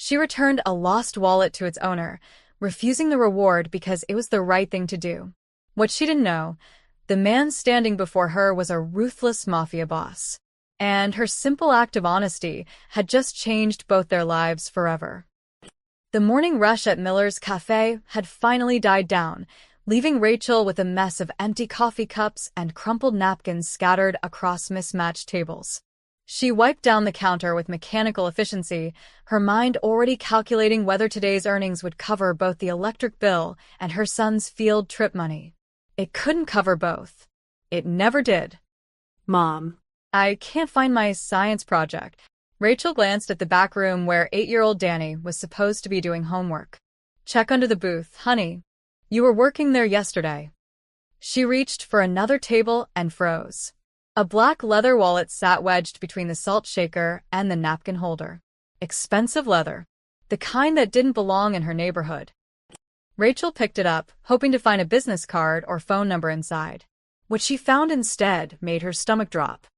She returned a lost wallet to its owner, refusing the reward because it was the right thing to do. What she didn't know, the man standing before her was a ruthless mafia boss. And her simple act of honesty had just changed both their lives forever. The morning rush at Miller's cafe had finally died down, leaving Rachel with a mess of empty coffee cups and crumpled napkins scattered across mismatched tables. She wiped down the counter with mechanical efficiency, her mind already calculating whether today's earnings would cover both the electric bill and her son's field trip money. It couldn't cover both. It never did. Mom. I can't find my science project. Rachel glanced at the back room where 8-year-old Danny was supposed to be doing homework. Check under the booth, honey. You were working there yesterday. She reached for another table and froze. A black leather wallet sat wedged between the salt shaker and the napkin holder. Expensive leather. The kind that didn't belong in her neighborhood. Rachel picked it up, hoping to find a business card or phone number inside. What she found instead made her stomach drop.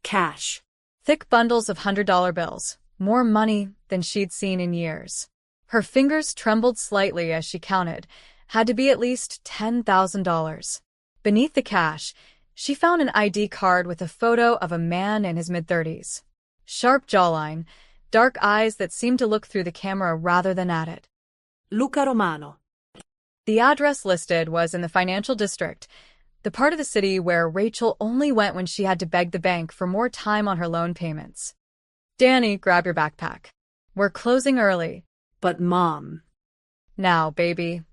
Cash. Thick bundles of $100 bills, more money than she'd seen in years. Her fingers trembled slightly as she counted. Had to be at least $10,000. Beneath the cash, she found an ID card with a photo of a man in his mid-30s. Sharp jawline, dark eyes that seemed to look through the camera rather than at it. Luca Romano. The address listed was in the financial district, the part of the city where Rachel only went when she had to beg the bank for more time on her loan payments. Danny, grab your backpack. We're closing early. But Mom. Now, baby.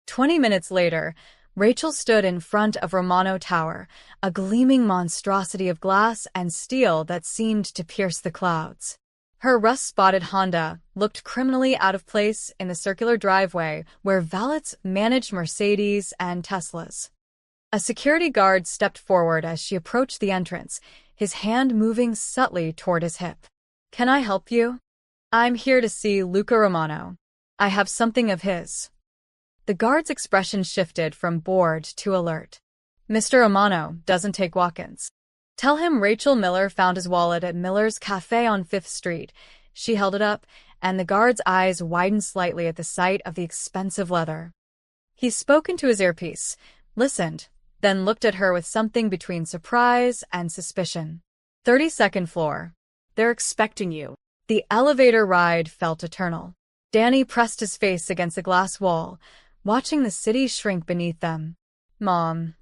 20 minutes later, Rachel stood in front of Romano Tower, a gleaming monstrosity of glass and steel that seemed to pierce the clouds. Her rust-spotted Honda looked criminally out of place in the circular driveway where valets managed Mercedes and Teslas. A security guard stepped forward as she approached the entrance, his hand moving subtly toward his hip. Can I help you? I'm here to see Luca Romano. I have something of his. The guard's expression shifted from bored to alert. Mr. Romano doesn't take walk-ins. Tell him Rachel Miller found his wallet at Miller's Cafe on 5th Street. She held it up, and the guard's eyes widened slightly at the sight of the expensive leather. He spoke into his earpiece, listened, then looked at her with something between surprise and suspicion. 32nd floor. They're expecting you. The elevator ride felt eternal. Danny pressed his face against the glass wall, watching the city shrink beneath them. Mom,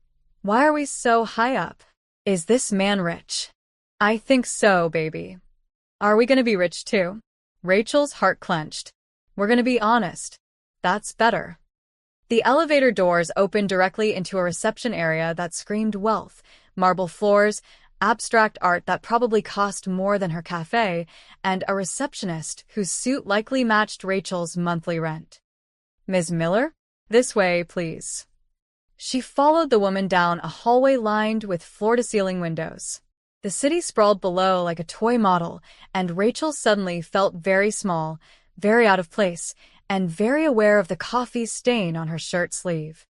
why are we so high up? Is this man rich? I think so, baby. Are we going to be rich too? Rachel's heart clenched. We're going to be honest. That's better. The elevator doors opened directly into a reception area that screamed wealth, marble floors, abstract art that probably cost more than her cafe, and a receptionist whose suit likely matched Rachel's monthly rent. Ms. Miller? This way, please. She followed the woman down a hallway lined with floor-to-ceiling windows. The city sprawled below like a toy model, and Rachel suddenly felt very small, very out of place, and very aware of the coffee stain on her shirt sleeve.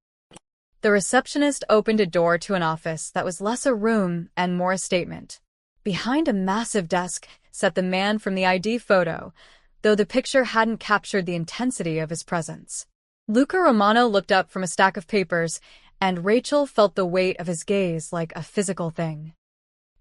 The receptionist opened a door to an office that was less a room and more a statement. Behind a massive desk sat the man from the ID photo, though the picture hadn't captured the intensity of his presence. Luca Romano looked up from a stack of papers, and Rachel felt the weight of his gaze like a physical thing.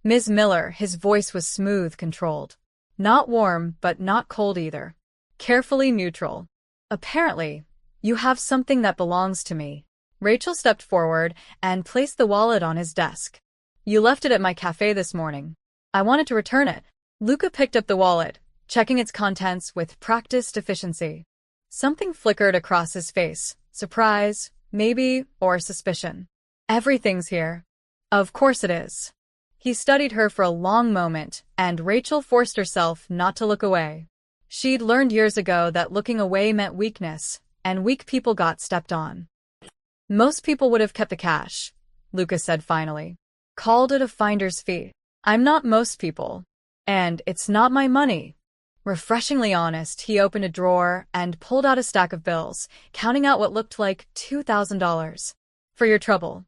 Ms. Miller, his voice was smooth, controlled. Not warm, but not cold either. Carefully neutral. Apparently, you have something that belongs to me. Rachel stepped forward and placed the wallet on his desk. You left it at my cafe this morning. I wanted to return it. Luca picked up the wallet, checking its contents with practiced efficiency. Something flickered across his face. Surprise, maybe, or suspicion. Everything's here. Of course it is. He studied her for a long moment, and Rachel forced herself not to look away. She'd learned years ago that looking away meant weakness, and weak people got stepped on. Most people would have kept the cash, Luca said finally. Called it a finder's fee. I'm not most people. And it's not my money. Refreshingly honest, he opened a drawer and pulled out a stack of bills, counting out what looked like $2,000. For your trouble.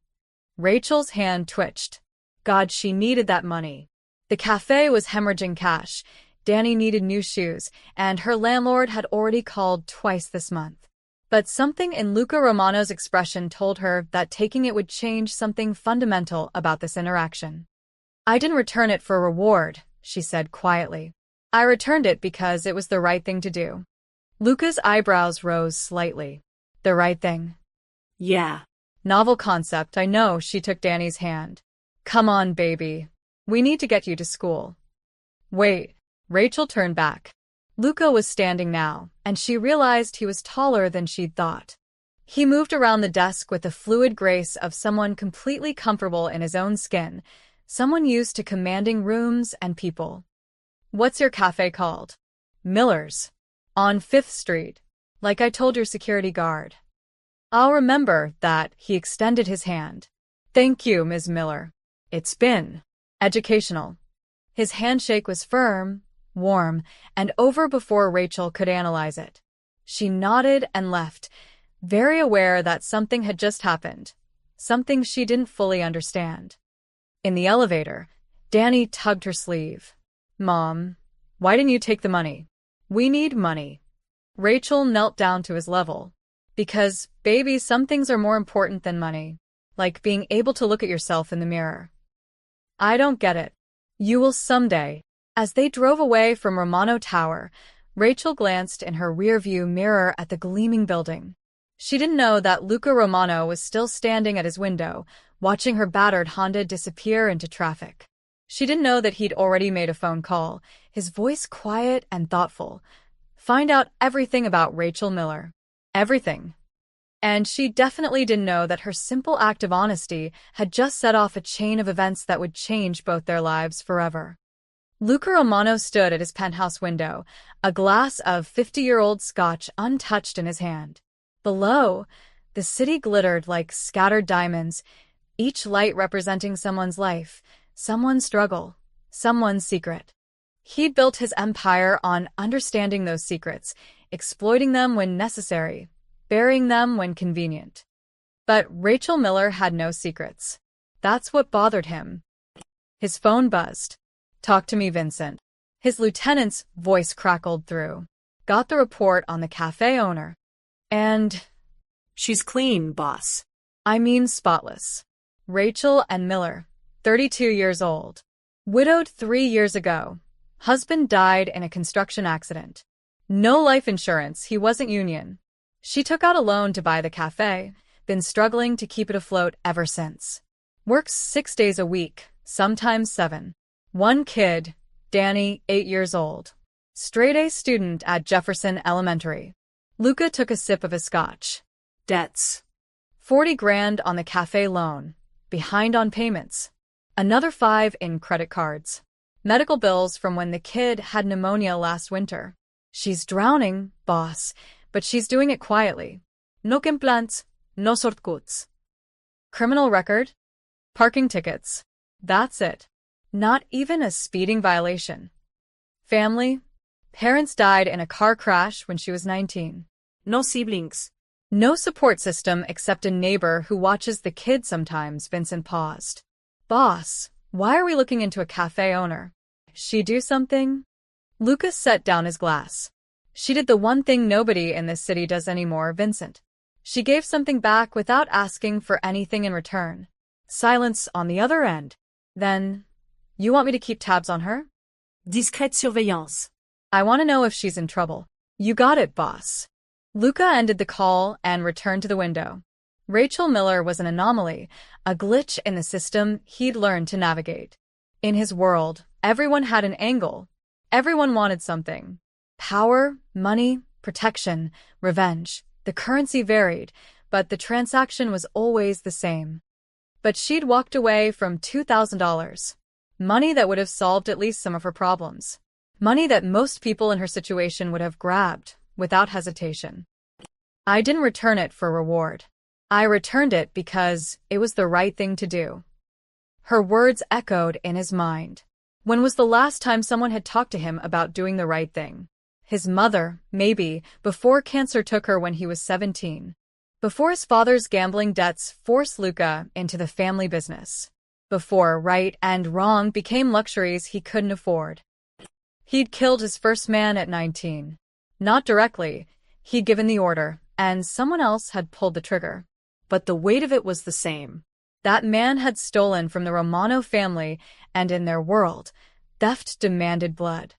Rachel's hand twitched. God, she needed that money. The cafe was hemorrhaging cash, Danny needed new shoes, and her landlord had already called twice this month. But something in Luca Romano's expression told her that taking it would change something fundamental about this interaction. "I didn't return it for reward," she said quietly. "I returned it because it was the right thing to do." Luca's eyebrows rose slightly. The right thing? Yeah. Novel concept, I know. She took Danny's hand. "Come on, baby. We need to get you to school." "Wait." Rachel turned back. Luca was standing now, and she realized he was taller than she'd thought. He moved around the desk with the fluid grace of someone completely comfortable in his own skin, someone used to commanding rooms and people. "What's your cafe called?" "Miller's. On 5th Street. Like I told your security guard." "I'll remember that." He extended his hand. "Thank you, Ms. Miller. It's been educational." His handshake was firm, warm, and over before Rachel could analyze it. She nodded and left, very aware that something had just happened, something she didn't fully understand. In the elevator, Danny tugged her sleeve. "Mom, why didn't you take the money?" "We need money." Rachel knelt down to his level. "Because, baby, some things are more important than money. Like being able to look at yourself in the mirror." "I don't get it." "You will someday." As they drove away from Romano Tower, Rachel glanced in her rearview mirror at the gleaming building. She didn't know that Luca Romano was still standing at his window, watching her battered Honda disappear into traffic. She didn't know that he'd already made a phone call, his voice quiet and thoughtful. Find out everything about Rachel Miller. Everything. And she definitely didn't know that her simple act of honesty had just set off a chain of events that would change both their lives forever. Luca Romano stood at his penthouse window, a glass of 50-year-old scotch untouched in his hand. Below, the city glittered like scattered diamonds, each light representing someone's life, someone's struggle, someone's secret. He'd built his empire on understanding those secrets, exploiting them when necessary, burying them when convenient. But Rachel Miller had no secrets. That's what bothered him. His phone buzzed. "Talk to me, Vincent." His lieutenant's voice crackled through. "Got the report on the cafe owner. And She's clean, boss. I mean spotless. Rachel and Miller, 32 years old. Widowed 3 years ago. Husband died in a construction accident. No life insurance, he wasn't union. She took out a loan to buy the cafe, been struggling to keep it afloat ever since. Works 6 days a week, sometimes 7. One kid, Danny, 8 years old. Straight-A student at Jefferson Elementary." Luca took a sip of his scotch. Debts. 40 grand on the cafe loan. Behind on payments. Another 5 in credit cards. Medical bills from when the kid had pneumonia last winter. She's drowning, boss, but she's doing it quietly. No complaints, no shortcuts. Criminal record? Parking tickets. That's it. Not even a speeding violation. Family? Parents died in a car crash when she was 19. No siblings. No support system except a neighbor who watches the kid sometimes. Vincent paused. "Boss, why are we looking into a cafe owner? She do something?" Lucas set down his glass. "She did the one thing nobody in this city does anymore, Vincent. She gave something back without asking for anything in return." Silence on the other end. "Then, you want me to keep tabs on her?" Discrète surveillance. "I want to know if she's in trouble." "You got it, boss." Luca ended the call and returned to the window. Rachel Miller was an anomaly, a glitch in the system he'd learned to navigate. In his world, everyone had an angle. Everyone wanted something. Power, money, protection, revenge. The currency varied, but the transaction was always the same. But she'd walked away from $2,000. Money that would have solved at least some of her problems. Money that most people in her situation would have grabbed, without hesitation. "I didn't return it for reward. I returned it because it was the right thing to do." Her words echoed in his mind. When was the last time someone had talked to him about doing the right thing? His mother, maybe, before cancer took her when he was 17. Before his father's gambling debts forced Luca into the family business. Before right and wrong became luxuries he couldn't afford. He'd killed his first man at 19. Not directly. He'd given the order, and someone else had pulled the trigger. But the weight of it was the same. That man had stolen from the Romano family, and in their world, theft demanded blood.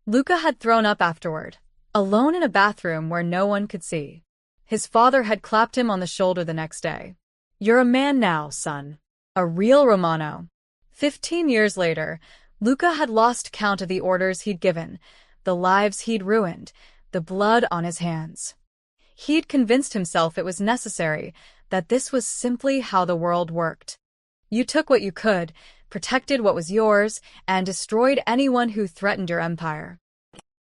Luca had thrown up afterward, alone in a bathroom where no one could see. His father had clapped him on the shoulder the next day. "You're a man now, son." A real Romano. 15 years later, Luca had lost count of the orders he'd given, the lives he'd ruined, the blood on his hands. He'd convinced himself it was necessary, that this was simply how the world worked. You took what you could, protected what was yours, and destroyed anyone who threatened your empire.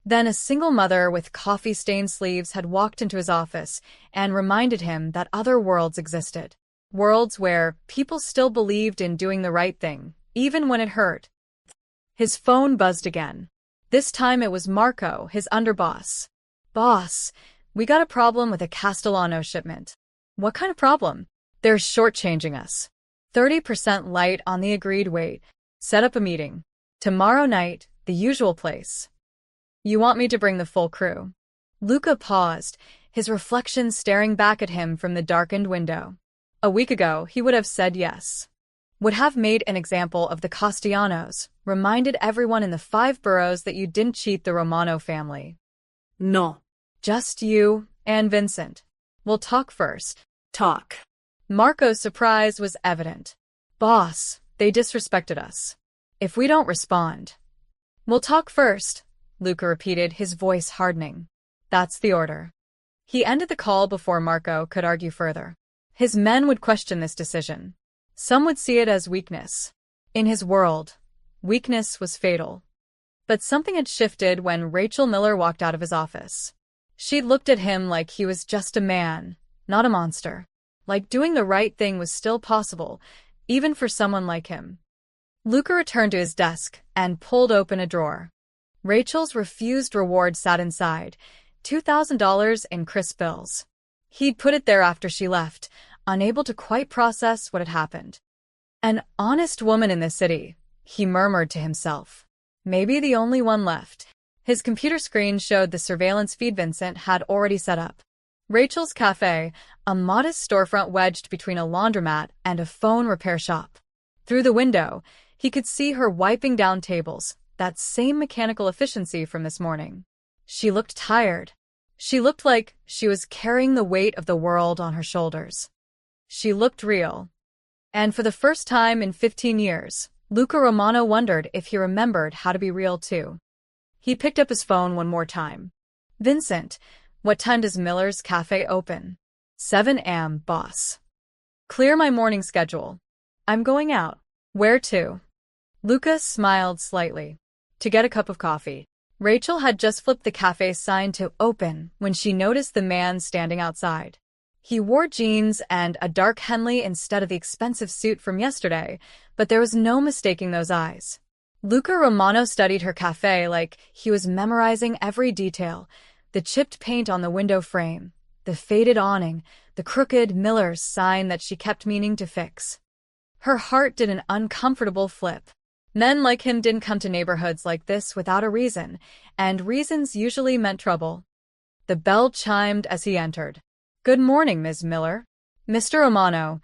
Then a single mother with coffee-stained sleeves had walked into his office and reminded him that other worlds existed. Worlds where people still believed in doing the right thing, even when it hurt. His phone buzzed again. This time it was Marco, his underboss. "Boss, we got a problem with a Castellano shipment." "What kind of problem?" "They're shortchanging us. 30% light on the agreed weight. Set up a meeting. Tomorrow night, the usual place." "You want me to bring the full crew?" Luca paused, his reflection staring back at him from the darkened window. A week ago, he would have said yes. Would have made an example of the Castellanos, reminded everyone in the 5 boroughs that you didn't cheat the Romano family. No. Just you and Vincent. We'll talk first. Talk. Marco's surprise was evident. "Boss, they disrespected us. If we don't respond." "We'll talk first," Luca repeated, his voice hardening. "That's the order." He ended the call before Marco could argue further. His men would question this decision. Some would see it as weakness. In his world, weakness was fatal. But something had shifted when Rachel Miller walked out of his office. She looked at him like he was just a man, not a monster. Like doing the right thing was still possible, even for someone like him. Luca returned to his desk and pulled open a drawer. Rachel's refused reward sat inside, $2,000 in crisp bills. He'd put it there after she left, unable to quite process what had happened. An honest woman in this city, he murmured to himself. Maybe the only one left. His computer screen showed the surveillance feed Vincent had already set up. Rachel's Cafe, a modest storefront wedged between a laundromat and a phone repair shop. Through the window, he could see her wiping down tables, that same mechanical efficiency from this morning. She looked tired. She looked like she was carrying the weight of the world on her shoulders. She looked real. And for the first time in 15 years, Luca Romano wondered if he remembered how to be real too. He picked up his phone one more time. "Vincent, what time does Miller's Cafe open?" 7 a.m., boss. "Clear my morning schedule. I'm going out." "Where to?" Luca smiled slightly. "To get a cup of coffee." Rachel had just flipped the cafe sign to open when she noticed the man standing outside. He wore jeans and a dark Henley instead of the expensive suit from yesterday, but there was no mistaking those eyes. Luca Romano studied her cafe like he was memorizing every detail. The chipped paint on the window frame, the faded awning, the crooked Miller's sign that she kept meaning to fix. Her heart did an uncomfortable flip. Men like him didn't come to neighborhoods like this without a reason, and reasons usually meant trouble. The bell chimed as he entered. "Good morning, Ms. Miller." "Mr. Romano."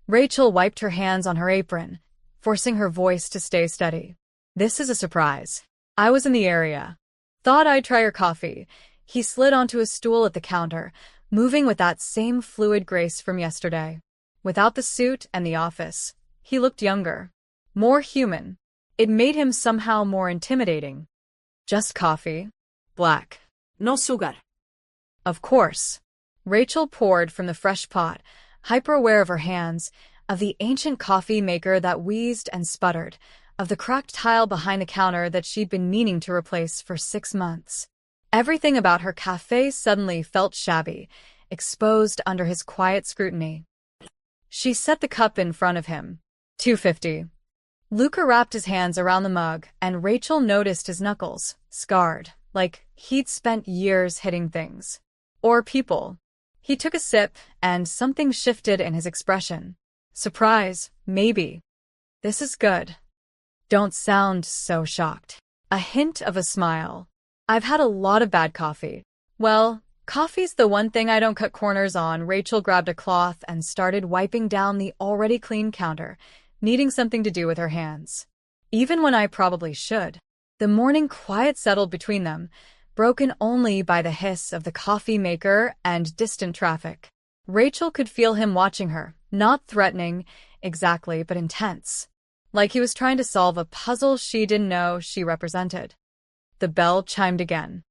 Rachel wiped her hands on her apron, forcing her voice to stay steady. "This is a surprise. I was in the area. Thought I'd try your coffee." He slid onto a stool at the counter, moving with that same fluid grace from yesterday. Without the suit and the office, he looked younger, more human. It made him somehow more intimidating. "Just coffee. Black." No sugar. "Of course." Rachel poured from the fresh pot, hyper-aware of her hands, of the ancient coffee maker that wheezed and sputtered, of the cracked tile behind the counter that she'd been meaning to replace for 6 months. Everything about her cafe suddenly felt shabby, exposed under his quiet scrutiny. She set the cup in front of him. $2.50. Luca wrapped his hands around the mug, and Rachel noticed his knuckles, scarred, like he'd spent years hitting things. Or people. He took a sip, and something shifted in his expression. Surprise, maybe. "This is good. Don't sound so shocked." a hint of a smile. I've had a lot of bad coffee. Well, coffee's the one thing I don't cut corners on. Rachel grabbed a cloth and started wiping down the already clean counter, needing something to do with her hands. Even when I probably should. The morning quiet settled between them, broken only by the hiss of the coffee maker and distant traffic. Rachel could feel him watching her, not threatening, exactly, but intense. Like he was trying to solve a puzzle she didn't know she represented. The bell chimed again.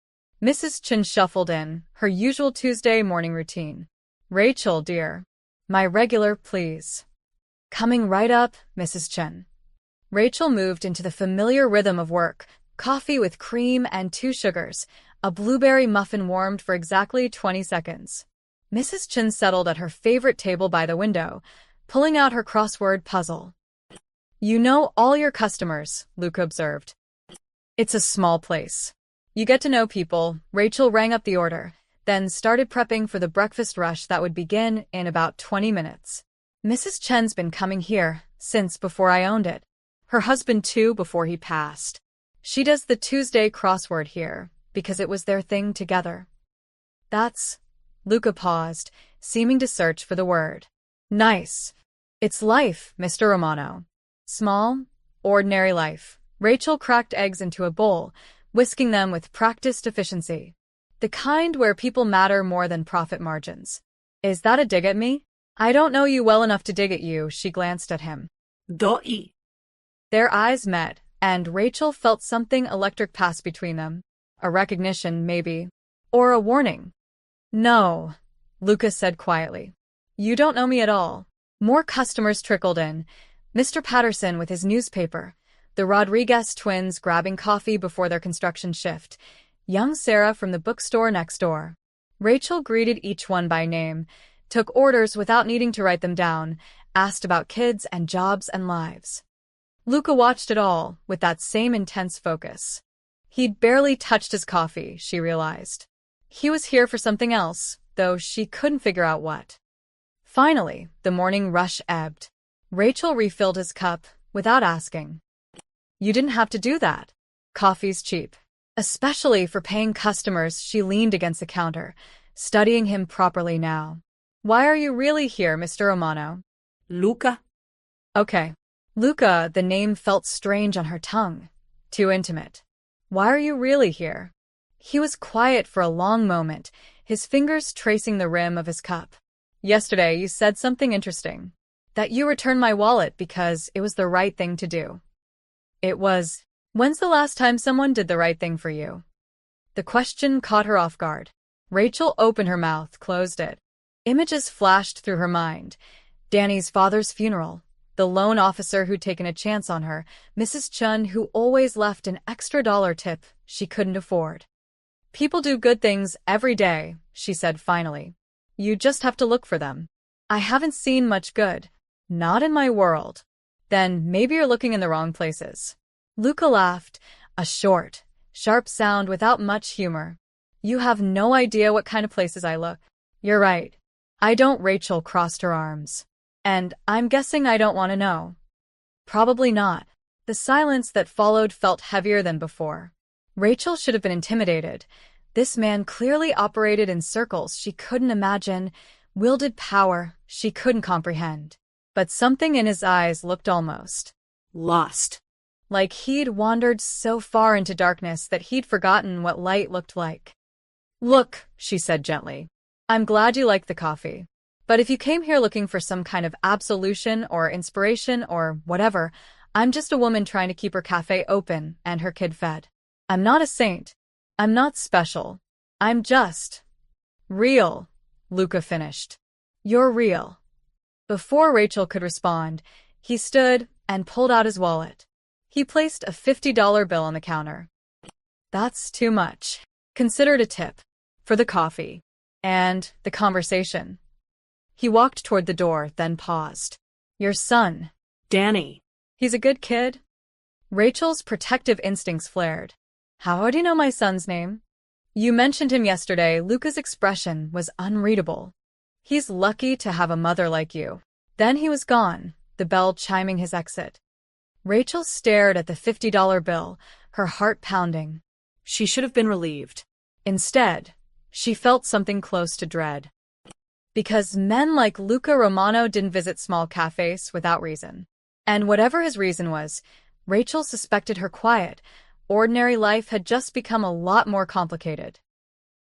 Mrs. Chen shuffled in, her usual Tuesday morning routine. Rachel, dear. My regular, please. Coming right up, Mrs. Chen. Rachel moved into the familiar rhythm of work, coffee with cream and 2 sugars, a blueberry muffin warmed for exactly 20 seconds. Mrs. Chen settled at her favorite table by the window, pulling out her crossword puzzle. You know all your customers, Luca observed. It's a small place. You get to know people. Rachel rang up the order, then started prepping for the breakfast rush that would begin in about 20 minutes. Mrs. Chen's been coming here since before I owned it. Her husband too before he passed. She does the Tuesday crossword here because it was their thing together. That's... Luca paused, seeming to search for the word. Nice. It's life, Mr. Romano. Small, ordinary life. Rachel cracked eggs into a bowl, whisking them with practiced efficiency. The kind where people matter more than profit margins. Is that a dig at me? I don't know you well enough to dig at you, she glanced at him. Doi. Their eyes met, and Rachel felt something electric pass between them. A recognition, maybe. Or a warning. No, Lucas said quietly. You don't know me at all. More customers trickled in. Mr. Patterson with his newspaper, the Rodriguez twins grabbing coffee before their construction shift, young Sarah from the bookstore next door. Rachel greeted each one by name, took orders without needing to write them down, asked about kids and jobs and lives. Luca watched it all with that same intense focus. He'd barely touched his coffee, she realized. He was here for something else, though she couldn't figure out what. Finally, the morning rush ebbed. Rachel refilled his cup without asking. You didn't have to do that. Coffee's cheap. Especially for paying customers. She leaned against the counter, studying him properly now. Why are you really here, Mr. Romano? Luca. Okay. Luca, the name felt strange on her tongue. Too intimate. Why are you really here? He was quiet for a long moment, his fingers tracing the rim of his cup. Yesterday you said something interesting. That you returned my wallet because it was the right thing to do. It was. When's the last time someone did the right thing for you? The question caught her off guard. Rachel opened her mouth, closed it. Images flashed through her mind. Danny's father's funeral. The loan officer who'd taken a chance on her. Mrs. Chun who always left an extra dollar tip she couldn't afford. People do good things every day, she said finally. You just have to look for them. I haven't seen much good. Not in my world. Then maybe you're looking in the wrong places. Luca laughed, a short, sharp sound without much humor. You have no idea what kind of places I look. You're right. I don't. Rachel crossed her arms. And I'm guessing I don't want to know. Probably not. The silence that followed felt heavier than before. Rachel should have been intimidated. This man clearly operated in circles she couldn't imagine, wielded power she couldn't comprehend. But something in his eyes looked almost lost. Like he'd wandered so far into darkness that he'd forgotten what light looked like. Look, she said gently. I'm glad you like the coffee. But if you came here looking for some kind of absolution or inspiration or whatever, I'm just a woman trying to keep her cafe open and her kid fed. I'm not a saint. I'm not special. I'm just real, Luca finished. You're real. Before Rachel could respond, he stood and pulled out his wallet. He placed a $50 bill on the counter. That's too much. Consider it a tip. For the coffee. And the conversation. He walked toward the door, then paused. Your son. Danny. He's a good kid? Rachel's protective instincts flared. How do you know my son's name? You mentioned him yesterday. Luca's expression was unreadable. He's lucky to have a mother like you. Then he was gone, the bell chiming his exit. Rachel stared at the $50 bill, her heart pounding. She should have been relieved. Instead, she felt something close to dread. Because men like Luca Romano didn't visit small cafes without reason. And whatever his reason was, Rachel suspected her quiet, ordinary life had just become a lot more complicated.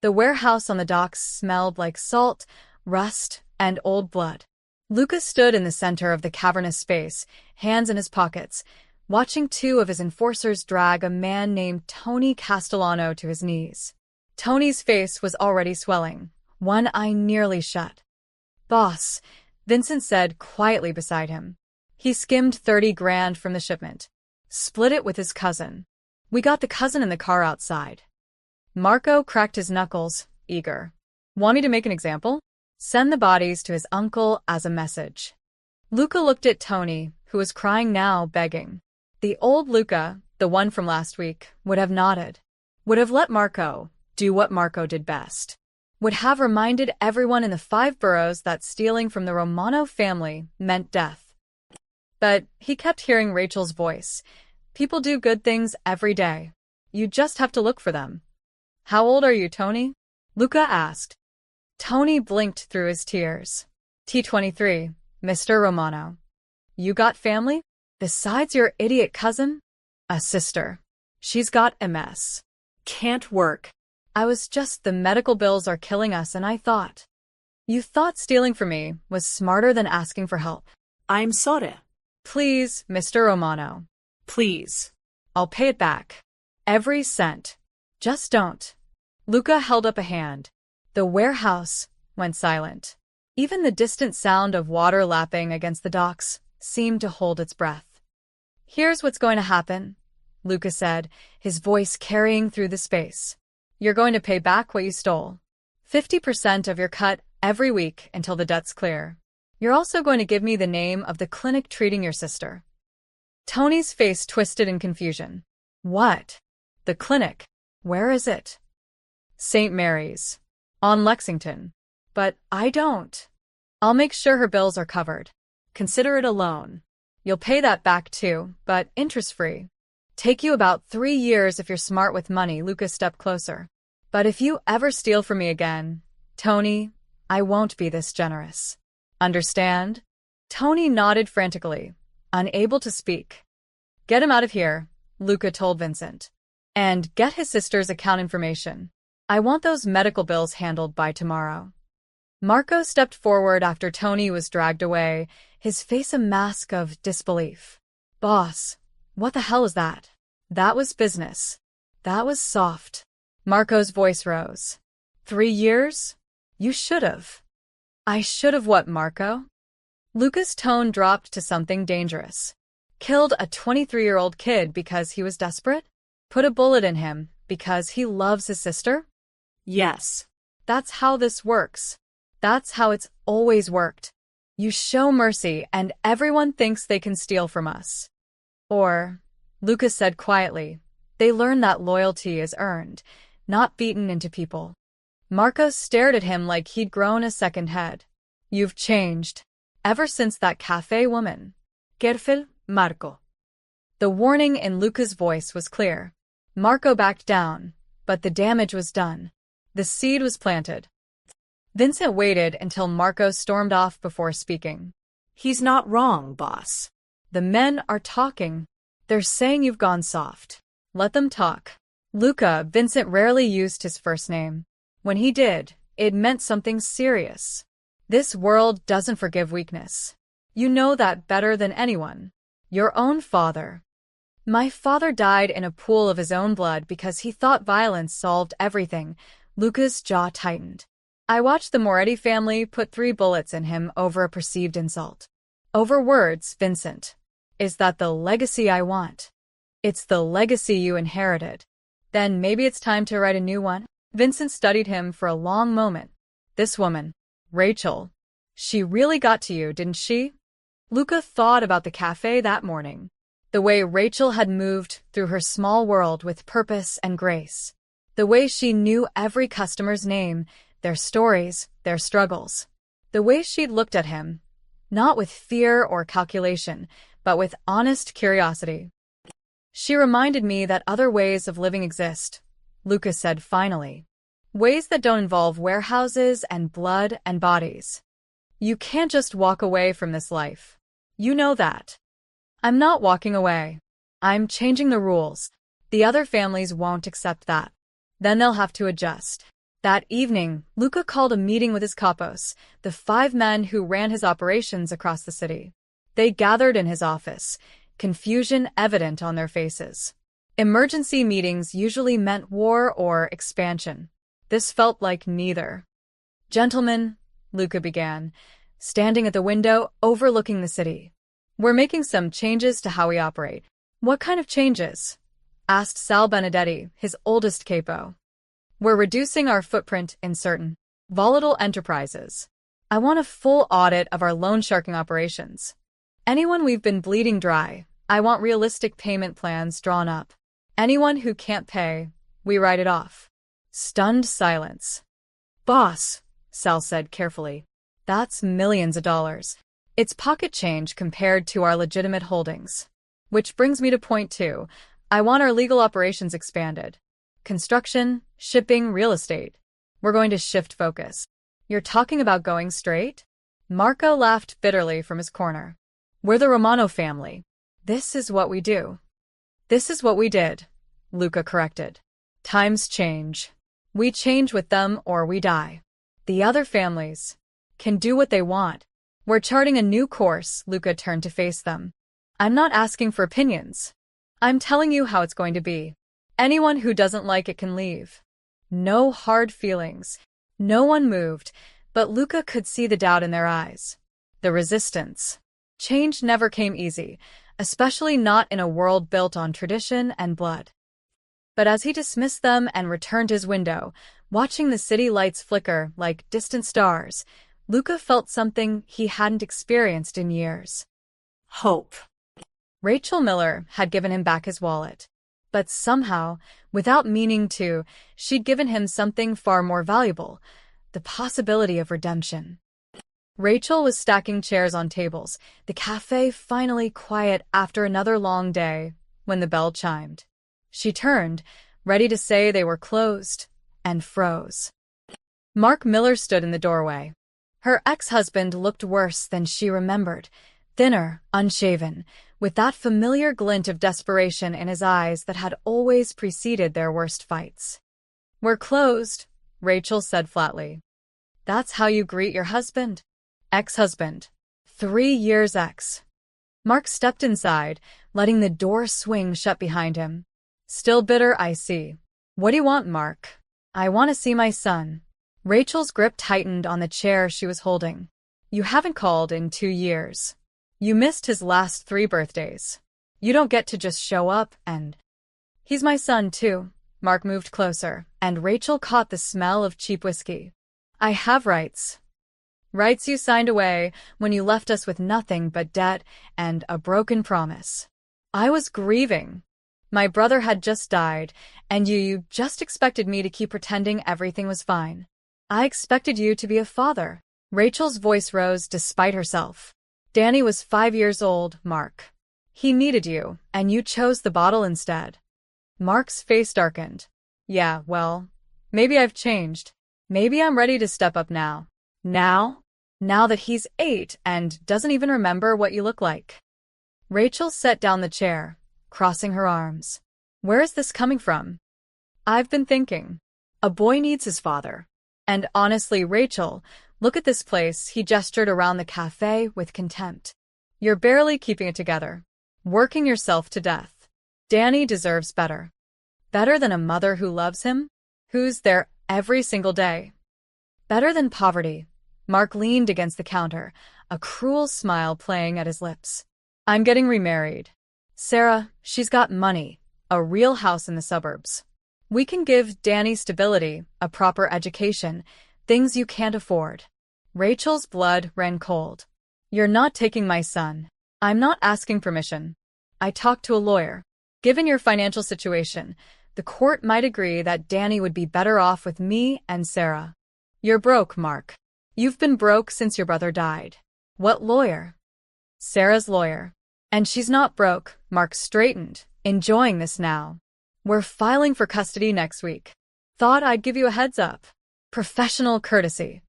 The warehouse on the docks smelled like salt, rust, and old blood. Luca stood in the center of the cavernous space, hands in his pockets, watching two of his enforcers drag a man named Tony Castellano to his knees. Tony's face was already swelling, one eye nearly shut. "Boss," Vincent said quietly beside him. He skimmed 30 grand from the shipment. Split it with his cousin. We got the cousin in the car outside. Marco cracked his knuckles, eager. Want me to make an example? Send the bodies to his uncle as a message. Luca looked at Tony, who was crying now, begging. The old Luca, the one from last week, would have nodded. Would have let Marco do what Marco did best. Would have reminded everyone in the 5 boroughs that stealing from the Romano family meant death. But he kept hearing Rachel's voice. People do good things every day. You just have to look for them. How old are you, Tony? Luca asked. Tony blinked through his tears. T23, Mr. Romano. You got family? Besides your idiot cousin? A sister. She's got MS. Can't work. The medical bills are killing us, and I thought. You thought stealing from me was smarter than asking for help. I'm sorry. Please, Mr. Romano. Please. I'll pay it back. Every cent. Just don't. Luca held up a hand. The warehouse went silent. Even the distant sound of water lapping against the docks seemed to hold its breath. Here's what's going to happen, Luca said, his voice carrying through the space. You're going to pay back what you stole. 50% of your cut every week until the debt's clear. You're also going to give me the name of the clinic treating your sister. Tony's face twisted in confusion. What? The clinic? Where is it? St. Mary's. On Lexington. But I don't. I'll make sure her bills are covered. Consider it a loan. You'll pay that back too, but interest-free. Take you about 3 years if you're smart with money. Luca stepped closer. But if you ever steal from me again, Tony, I won't be this generous. Understand? Tony nodded frantically, unable to speak. Get him out of here, Luca told Vincent. And get his sister's account information. I want those medical bills handled by tomorrow. Marco stepped forward after Tony was dragged away, his face a mask of disbelief. Boss, what the hell is that? That was business. That was soft. Marco's voice rose. 3 years? You should've. I should've what, Marco? Luca's tone dropped to something dangerous. Killed a 23-year-old kid because he was desperate? Put a bullet in him because he loves his sister? Yes. That's how this works. That's how it's always worked. You show mercy and everyone thinks they can steal from us. Or, Luca said quietly, they learn that loyalty is earned, not beaten into people. Marco stared at him like he'd grown a second head. You've changed. Ever since that cafe woman. Careful, Marco. The warning in Luca's voice was clear. Marco backed down, but the damage was done. The seed was planted. Vincent waited until Marco stormed off before speaking. He's not wrong, boss. The men are talking. They're saying you've gone soft. Let them talk. Luca, Vincent rarely used his first name. When he did, it meant something serious. This world doesn't forgive weakness. You know that better than anyone. Your own father. My father died in a pool of his own blood because he thought violence solved everything. Luca's jaw tightened. I watched the Moretti family put 3 bullets in him over a perceived insult. Over words, Vincent. Is that the legacy I want? It's the legacy you inherited. Then maybe it's time to write a new one? Vincent studied him for a long moment. This woman, Rachel, she really got to you, didn't she? Luca thought about the cafe that morning. The way Rachel had moved through her small world with purpose and grace. The way she knew every customer's name, their stories, their struggles. The way she'd looked at him, not with fear or calculation, but with honest curiosity. She reminded me that other ways of living exist, Lucas said finally. Ways that don't involve warehouses and blood and bodies. You can't just walk away from this life. You know that. I'm not walking away. I'm changing the rules. The other families won't accept that. Then they'll have to adjust. That evening, Luca called a meeting with his capos, the 5 men who ran his operations across the city. They gathered in his office, confusion evident on their faces. Emergency meetings usually meant war or expansion. This felt like neither. Gentlemen, Luca began, standing at the window overlooking the city. We're making some changes to how we operate. What kind of changes? Asked Sal Benedetti, his oldest capo. We're reducing our footprint in certain volatile enterprises. I want a full audit of our loan sharking operations. Anyone we've been bleeding dry, I want realistic payment plans drawn up. Anyone who can't pay, we write it off. Stunned silence. Boss, Sal said carefully. That's millions of dollars. It's pocket change compared to our legitimate holdings. Which brings me to point 2. I want our legal operations expanded. Construction, shipping, real estate. We're going to shift focus. You're talking about going straight? Marco laughed bitterly from his corner. We're the Romano family. This is what we do. This is what we did, Luca corrected. Times change. We change with them or we die. The other families can do what they want. We're charting a new course, Luca turned to face them. I'm not asking for opinions. I'm telling you how it's going to be. Anyone who doesn't like it can leave. No hard feelings. No one moved, but Luca could see the doubt in their eyes. The resistance. Change never came easy, especially not in a world built on tradition and blood. But as he dismissed them and returned to his window, watching the city lights flicker like distant stars, Luca felt something he hadn't experienced in years. Hope. Rachel Miller had given him back his wallet. But somehow, without meaning to, she'd given him something far more valuable, the possibility of redemption. Rachel was stacking chairs on tables, the cafe finally quiet after another long day, when the bell chimed. She turned, ready to say they were closed, and froze. Mark Miller stood in the doorway. Her ex-husband looked worse than she remembered, thinner, unshaven, with that familiar glint of desperation in his eyes that had always preceded their worst fights. We're closed, Rachel said flatly. That's how you greet your husband? Ex-husband. 3 years ex. Mark stepped inside, letting the door swing shut behind him. Still bitter, I see. What do you want, Mark? I want to see my son. Rachel's grip tightened on the chair she was holding. You haven't called in 2 years. You missed his last 3 birthdays. You don't get to just show up and... He's my son, too. Mark moved closer, and Rachel caught the smell of cheap whiskey. I have rights. Rights you signed away when you left us with nothing but debt and a broken promise. I was grieving. My brother had just died, and you just expected me to keep pretending everything was fine. I expected you to be a father. Rachel's voice rose despite herself. Danny was 5 years old, Mark. He needed you, and you chose the bottle instead. Mark's face darkened. Yeah, well, maybe I've changed. Maybe I'm ready to step up now. Now? Now that he's 8 and doesn't even remember what you look like. Rachel set down the chair, crossing her arms. Where is this coming from? I've been thinking. A boy needs his father. And honestly, Rachel, look at this place, he gestured around the cafe with contempt. You're barely keeping it together. Working yourself to death. Danny deserves better. Better than a mother who loves him? Who's there every single day? Better than poverty. Mark leaned against the counter, a cruel smile playing at his lips. I'm getting remarried. Sarah, she's got money, a real house in the suburbs. We can give Danny stability, a proper education, things you can't afford. Rachel's blood ran cold. You're not taking my son. I'm not asking permission. I talked to a lawyer. Given your financial situation, the court might agree that Danny would be better off with me and Sarah. You're broke, Mark. You've been broke since your brother died. What lawyer? Sarah's lawyer. And she's not broke, Mark straightened, Enjoying this now. We're filing for custody next week. Thought I'd give you a heads up. Professional courtesy.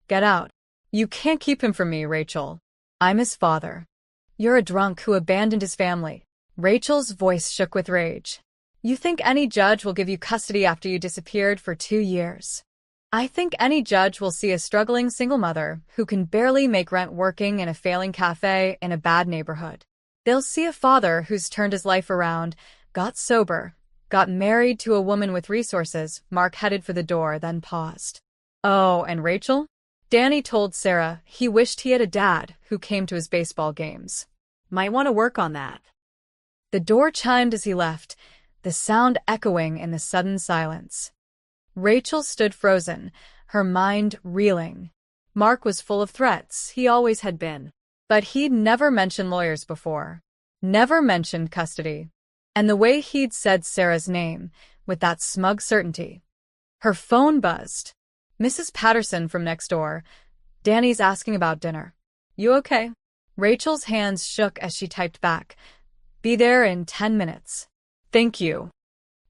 Get out. You can't keep him from me, Rachel. I'm his father. You're a drunk who abandoned his family. Rachel's voice shook with rage. You think any judge will give you custody after you disappeared for 2 years? I think any judge will see a struggling single mother who can barely make rent working in a failing cafe in a bad neighborhood. They'll see a father who's turned his life around, got sober, got married to a woman with resources. Mark headed for the door, then paused. Oh, and Rachel? Danny told Sarah he wished he had a dad who came to his baseball games. Might want to work on that. The door chimed as he left, the sound echoing in the sudden silence. Rachel stood frozen, her mind reeling. Mark was full of threats, he always had been. But he'd never mentioned lawyers before. Never mentioned custody. And the way he'd said Sarah's name, with that smug certainty. Her phone buzzed. Mrs. Patterson from next door. Danny's asking about dinner. You okay? Rachel's hands shook as she typed back. Be there in 10 minutes. Thank you.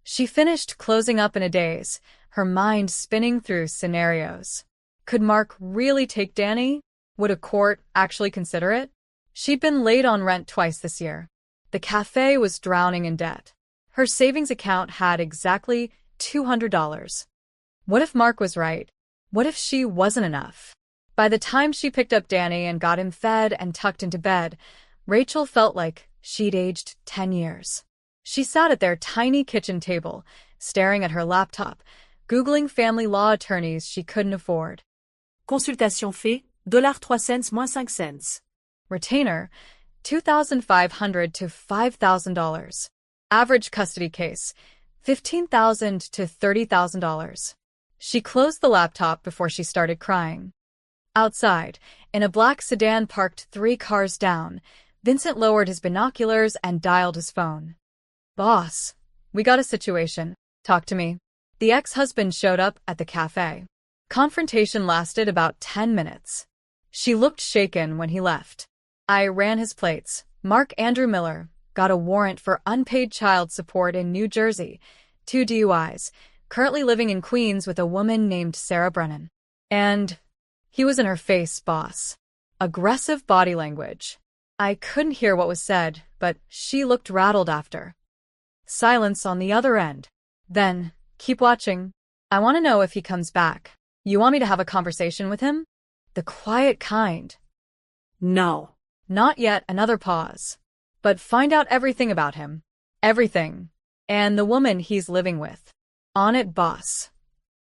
She finished closing up in a daze, her mind spinning through scenarios. Could Mark really take Danny? Would a court actually consider it? She'd been late on rent twice this year. The cafe was drowning in debt. Her savings account had exactly $200. What if Mark was right? What if she wasn't enough? By the time she picked up Danny and got him fed and tucked into bed, Rachel felt like she'd aged 10 years. She sat at their tiny kitchen table, staring at her laptop, Googling family law attorneys she couldn't afford. Consultation fait, $3 cents moins 5 cents. Retainer, $2,500 to $5,000. Average custody case, $15,000 to $30,000. She closed the laptop before she started crying. Outside, in a black sedan parked 3 cars down, Vincent lowered his binoculars and dialed his phone. Boss, we got a situation. Talk to me. The ex-husband showed up at the cafe. Confrontation lasted about 10 minutes. She looked shaken when he left. I ran his plates. Mark Andrew Miller got a warrant for unpaid child support in New Jersey, 2 DUIs, currently living in Queens with a woman named Sarah Brennan. And he was in her face, boss. Aggressive body language. I couldn't hear what was said, but she looked rattled after. Silence on the other end. Then, keep watching. I want to know if he comes back. You want me to have a conversation with him? The quiet kind. No. Not yet. Another pause. But find out everything about him. Everything. And the woman he's living with. On it, boss.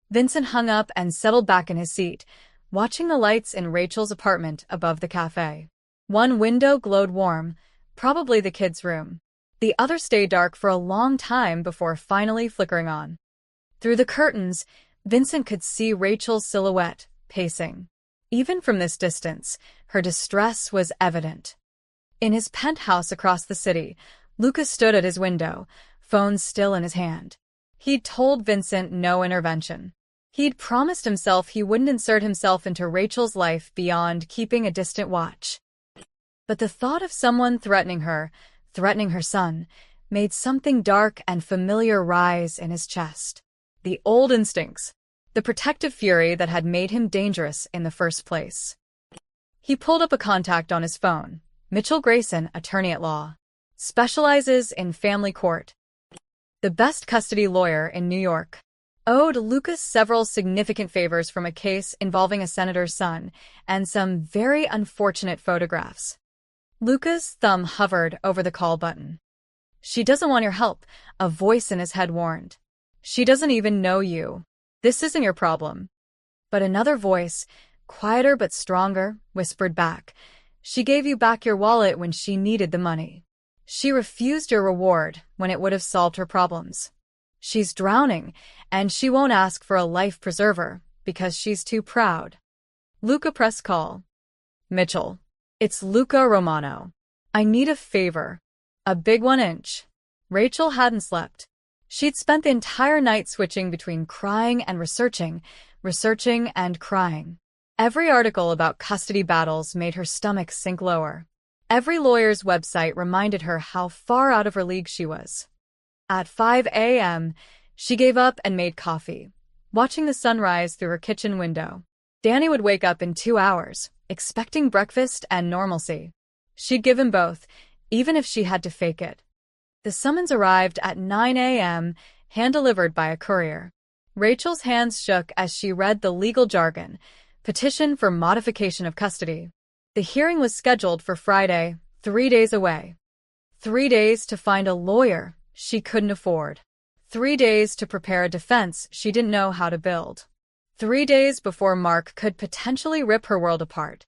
Vincent hung up and settled back in his seat, watching the lights in Rachel's apartment above the cafe. One window glowed warm, probably the kids' room. The other stayed dark for a long time before finally flickering on. Through the curtains, Vincent could see Rachel's silhouette, pacing. Even from this distance, her distress was evident. In his penthouse across the city, Lucas stood at his window, phone still in his hand. He'd told Vincent no intervention. He'd promised himself he wouldn't insert himself into Rachel's life beyond keeping a distant watch. But the thought of someone threatening her son, made something dark and familiar rise in his chest. The old instincts, the protective fury that had made him dangerous in the first place. He pulled up a contact on his phone. Mitchell Grayson, attorney at law. Specializes in family court. The best custody lawyer in New York. Owed Lucas several significant favors from a case involving a senator's son and some very unfortunate photographs. Lucas' thumb hovered over the call button. She doesn't want your help, a voice in his head warned. She doesn't even know you. This isn't your problem. But another voice, quieter but stronger, whispered back. She gave you back your wallet when she needed the money. She refused your reward when it would have solved her problems. She's drowning, and she won't ask for a life preserver because she's too proud. Luca pressed call. Mitchell. It's Luca Romano. I need a favor. A big 1-inch. Rachel hadn't slept. She'd spent the entire night switching between crying and researching and crying. Every article about custody battles made her stomach sink lower. Every lawyer's website reminded her how far out of her league she was. At 5 a.m., she gave up and made coffee, watching the sunrise through her kitchen window. Danny would wake up in 2 hours, expecting breakfast and normalcy. She'd give him both, even if she had to fake it. The summons arrived at 9 a.m., hand-delivered by a courier. Rachel's hands shook as she read the legal jargon, petition for modification of custody. The hearing was scheduled for Friday, 3 days away. 3 days to find a lawyer she couldn't afford. 3 days to prepare a defense she didn't know how to build. 3 days before Mark could potentially rip her world apart.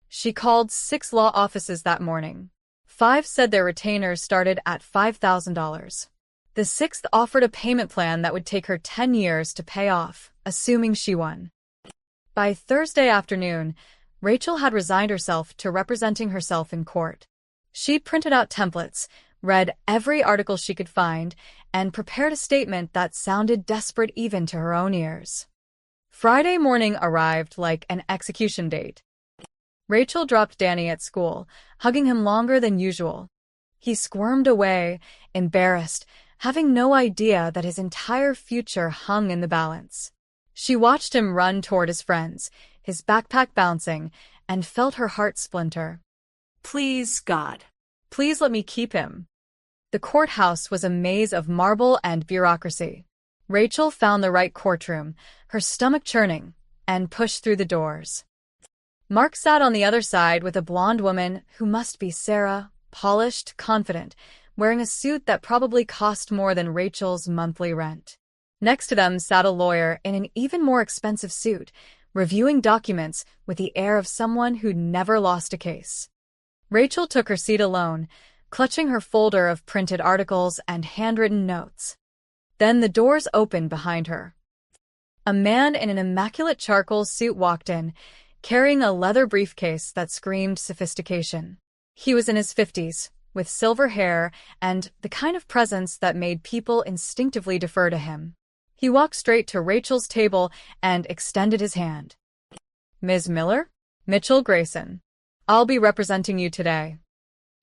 She called 6 law offices that morning. 5 said their retainers started at $5,000. The 6th offered a payment plan that would take her 10 years to pay off, assuming she won. By Thursday afternoon, Rachel had resigned herself to representing herself in court. She printed out templates, read every article she could find, and prepared a statement that sounded desperate even to her own ears. Friday morning arrived like an execution date. Rachel dropped Danny at school, hugging him longer than usual. He squirmed away, embarrassed, having no idea that his entire future hung in the balance. She watched him run toward his friends, his backpack bouncing, and felt her heart splinter. Please, God. Please let me keep him. The courthouse was a maze of marble and bureaucracy. Rachel found the right courtroom, her stomach churning, and pushed through the doors. Mark sat on the other side with a blonde woman who must be Sarah, polished, confident, wearing a suit that probably cost more than Rachel's monthly rent. Next to them sat a lawyer in an even more expensive suit, reviewing documents with the air of someone who'd never lost a case. Rachel took her seat alone, clutching her folder of printed articles and handwritten notes. Then the doors opened behind her. A man in an immaculate charcoal suit walked in, carrying a leather briefcase that screamed sophistication. He was in his 50s, with silver hair and the kind of presence that made people instinctively defer to him. He walked straight to Rachel's table and extended his hand. Ms. Miller? Mitchell Grayson. I'll be representing you today.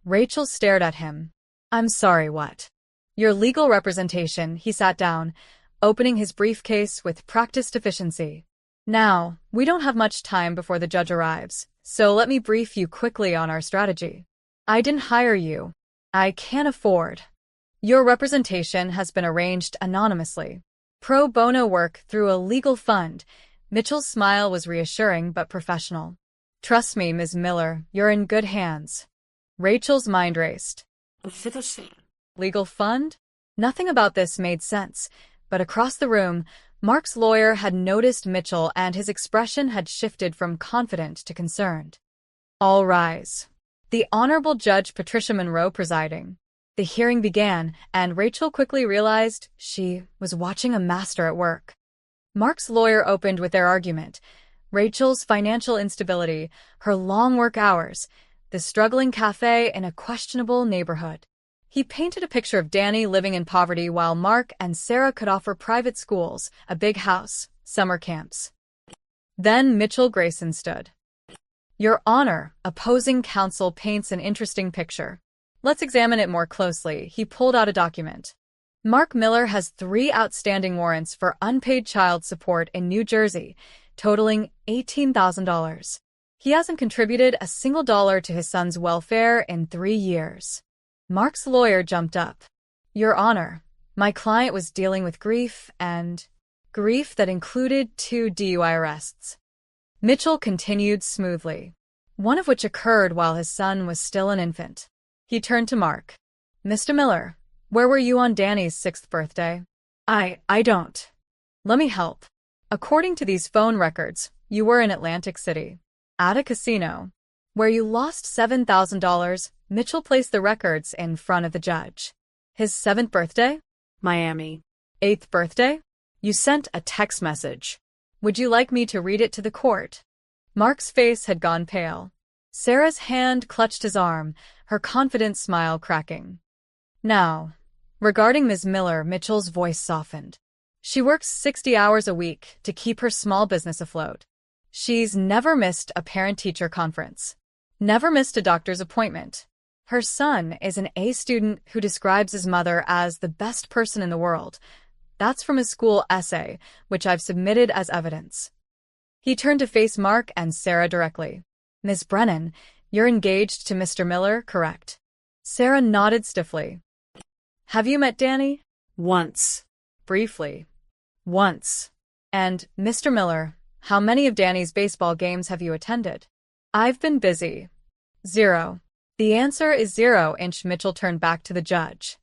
Rachel stared at him. I'm sorry, what? Your legal representation, he sat down, opening his briefcase with practiced efficiency. Now, we don't have much time before the judge arrives, so let me brief you quickly on our strategy. I didn't hire you. I can't afford. Your representation has been arranged anonymously. Pro bono work through a legal fund. Mitchell's smile was reassuring but professional. Trust me, Ms. Miller, you're in good hands. Rachel's mind raced. Legal fund? Nothing about this made sense, but across the room, Mark's lawyer had noticed Mitchell and his expression had shifted from confident to concerned. All rise. The Honorable Judge Patricia Monroe presiding. The hearing began, and Rachel quickly realized she was watching a master at work. Mark's lawyer opened with their argument. Rachel's financial instability, her long work hours, the struggling cafe in a questionable neighborhood. He painted a picture of Danny living in poverty while Mark and Sarah could offer private schools, a big house, summer camps. Then Mitchell Grayson stood. Your Honor, opposing counsel paints an interesting picture. Let's examine it more closely. He pulled out a document. Mark Miller has 3 outstanding warrants for unpaid child support in New Jersey, totaling $18,000. He hasn't contributed a single dollar to his son's welfare in 3 years. Mark's lawyer jumped up. Your Honor, my client was dealing with grief that included 2 DUI arrests. Mitchell continued smoothly, one of which occurred while his son was still an infant. He turned to Mark. Mr. Miller, where were you on Danny's 6th birthday? I don't. Let me help. According to these phone records, you were in Atlantic City, at a casino, where you lost $7,000. Mitchell placed the records in front of the judge. His 7th birthday? Miami. 8th birthday? You sent a text message. Would you like me to read it to the court? Mark's face had gone pale. Sarah's hand clutched his arm, her confident smile cracking. Now, regarding Ms. Miller, Mitchell's voice softened. She works 60 hours a week to keep her small business afloat. She's never missed a parent-teacher conference. Never missed a doctor's appointment. Her son is an A student who describes his mother as the best person in the world. That's from his school essay, which I've submitted as evidence. He turned to face Mark and Sarah directly. Miss Brennan, you're engaged to Mr. Miller, correct? Sarah nodded stiffly. Have you met Danny? Once. Briefly. Once. And, Mr. Miller, how many of Danny's baseball games have you attended? I've been busy. 0. The answer is 0. Mitchell turned back to the judge.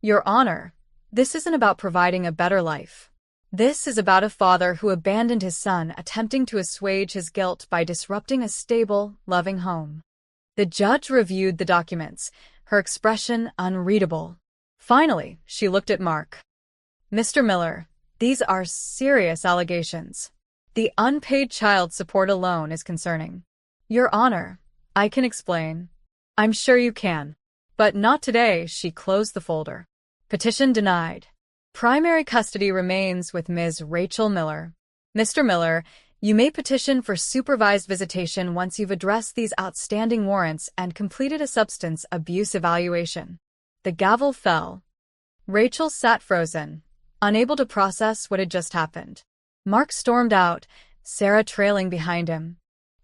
Your Honor, this isn't about providing a better life. This is about a father who abandoned his son, attempting to assuage his guilt by disrupting a stable, loving home. The judge reviewed the documents, her expression unreadable. Finally, she looked at Mark. Mr. Miller, these are serious allegations. The unpaid child support alone is concerning. Your Honor, I can explain. I'm sure you can. But not today. She closed the folder. Petition denied. Primary custody remains with Ms. Rachel Miller. Mr. Miller, you may petition for supervised visitation once you've addressed these outstanding warrants and completed a substance abuse evaluation. The gavel fell. Rachel sat frozen, unable to process what had just happened. Mark stormed out, Sarah trailing behind him.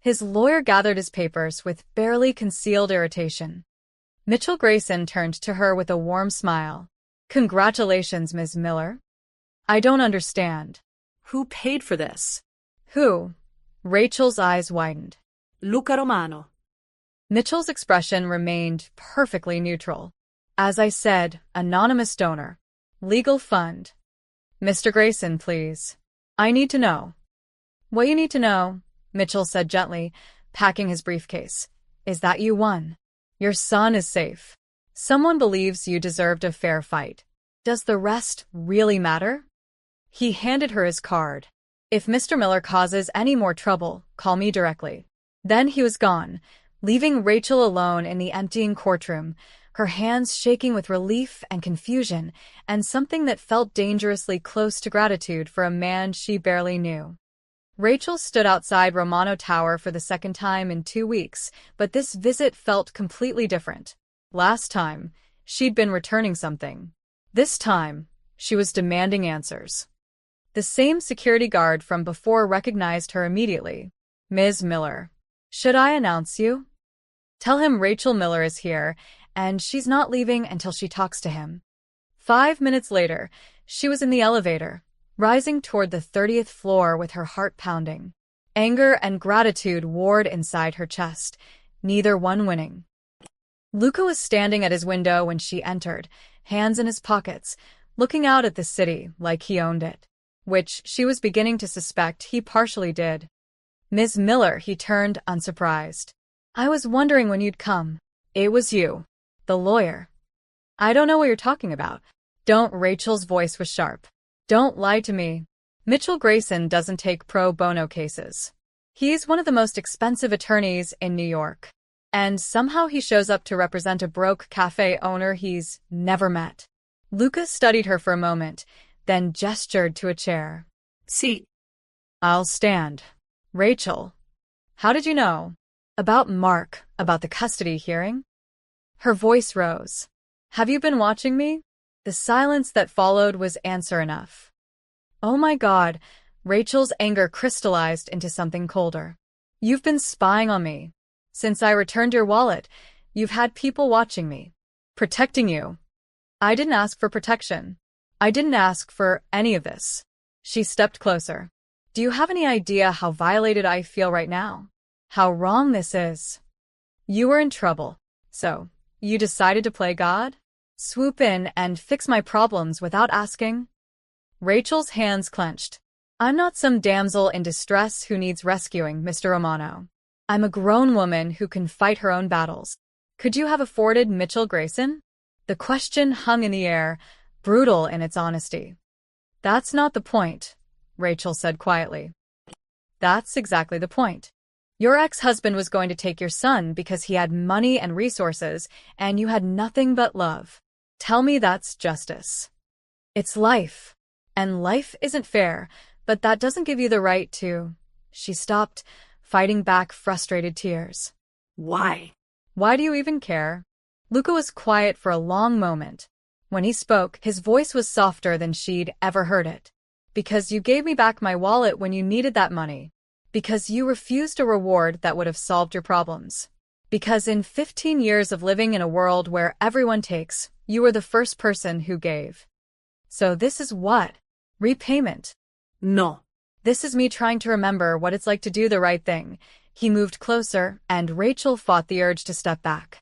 His lawyer gathered his papers with barely concealed irritation. Mitchell Grayson turned to her with a warm smile. Congratulations, Ms. Miller. I don't understand. Who paid for this? Who? Rachel's eyes widened. Luca Romano. Mitchell's expression remained perfectly neutral. As I said, anonymous donor. Legal fund. Mr. Grayson, please. I need to know. What you need to know, Mitchell said gently, packing his briefcase, is that you won. Your son is safe. Someone believes you deserved a fair fight. Does the rest really matter? He handed her his card. If Mr. Miller causes any more trouble, call me directly. Then he was gone, leaving Rachel alone in the emptying courtroom, her hands shaking with relief and confusion, and something that felt dangerously close to gratitude for a man she barely knew. Rachel stood outside Romano Tower for the second time in 2 weeks, but this visit felt completely different. Last time, she'd been returning something. This time, she was demanding answers. The same security guard from before recognized her immediately. Ms. Miller. Should I announce you? Tell him Rachel Miller is here, and she's not leaving until she talks to him. 5 minutes later, she was in the elevator, rising toward the 30th floor with her heart pounding. Anger and gratitude warred inside her chest, neither one winning. Luca was standing at his window when she entered, hands in his pockets, looking out at the city like he owned it, which she was beginning to suspect he partially did. Ms. Miller, he turned, unsurprised. I was wondering when you'd come. It was you. The lawyer. I don't know what you're talking about. Don't. Rachel's voice was sharp. Don't lie to me. Mitchell Grayson doesn't take pro bono cases. He's one of the most expensive attorneys in New York. And somehow he shows up to represent a broke cafe owner he's never met. Luca studied her for a moment, then gestured to a chair. See. I'll stand. Rachel. How did you know? About Mark, about the custody hearing? Her voice rose. Have you been watching me? The silence that followed was answer enough. Oh my God, Rachel's anger crystallized into something colder. You've been spying on me. Since I returned your wallet, you've had people watching me. Protecting you. I didn't ask for protection. I didn't ask for any of this. She stepped closer. Do you have any idea how violated I feel right now? How wrong this is? You were in trouble. So, you decided to play God? Swoop in and fix my problems without asking? Rachel's hands clenched. I'm not some damsel in distress who needs rescuing, Mr. Romano. I'm a grown woman who can fight her own battles. Could you have afforded Mitchell Grayson? The question hung in the air, brutal in its honesty. That's not the point, Rachel said quietly. That's exactly the point. Your ex-husband was going to take your son because he had money and resources, and you had nothing but love. Tell me that's justice. It's life. And life isn't fair, but that doesn't give you the right to... She stopped, fighting back frustrated tears. Why? Why do you even care? Luca was quiet for a long moment. When he spoke, his voice was softer than she'd ever heard it. Because you gave me back my wallet when you needed that money. Because you refused a reward that would have solved your problems. Because in 15 years of living in a world where everyone takes, you were the first person who gave. So this is what? Repayment. No. This is me trying to remember what it's like to do the right thing. He moved closer, and Rachel fought the urge to step back.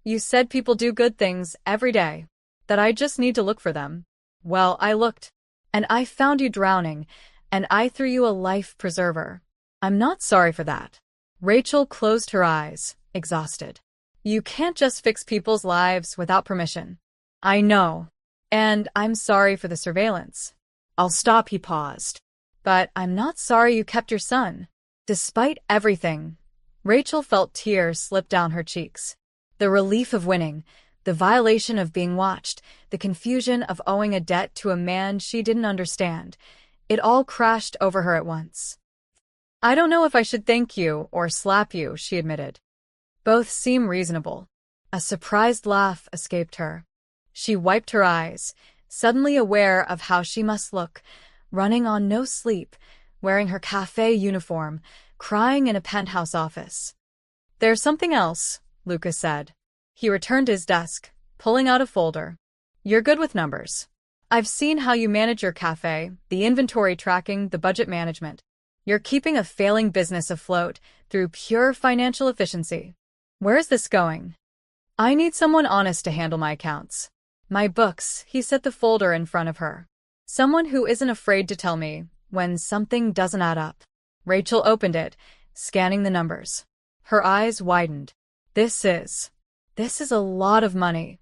You said people do good things every day. That I just need to look for them. Well, I looked. And I found you drowning, and I threw you a life preserver. I'm not sorry for that. Rachel closed her eyes, exhausted. You can't just fix people's lives without permission. I know. And I'm sorry for the surveillance. I'll stop, he paused. But I'm not sorry you kept your son. Despite everything, Rachel felt tears slip down her cheeks. The relief of winning, the violation of being watched, the confusion of owing a debt to a man she didn't understand. It all crashed over her at once. I don't know if I should thank you or slap you, she admitted. Both seem reasonable. A surprised laugh escaped her. She wiped her eyes, suddenly aware of how she must look, running on no sleep, wearing her cafe uniform, crying in a penthouse office. There's something else, Lucas said. He returned to his desk, pulling out a folder. You're good with numbers. I've seen how you manage your cafe, the inventory tracking, the budget management. You're keeping a failing business afloat through pure financial efficiency. Where is this going? I need someone honest to handle my accounts. My books, he set the folder in front of her. Someone who isn't afraid to tell me when something doesn't add up. Rachel opened it, scanning the numbers. Her eyes widened. This is a lot of money.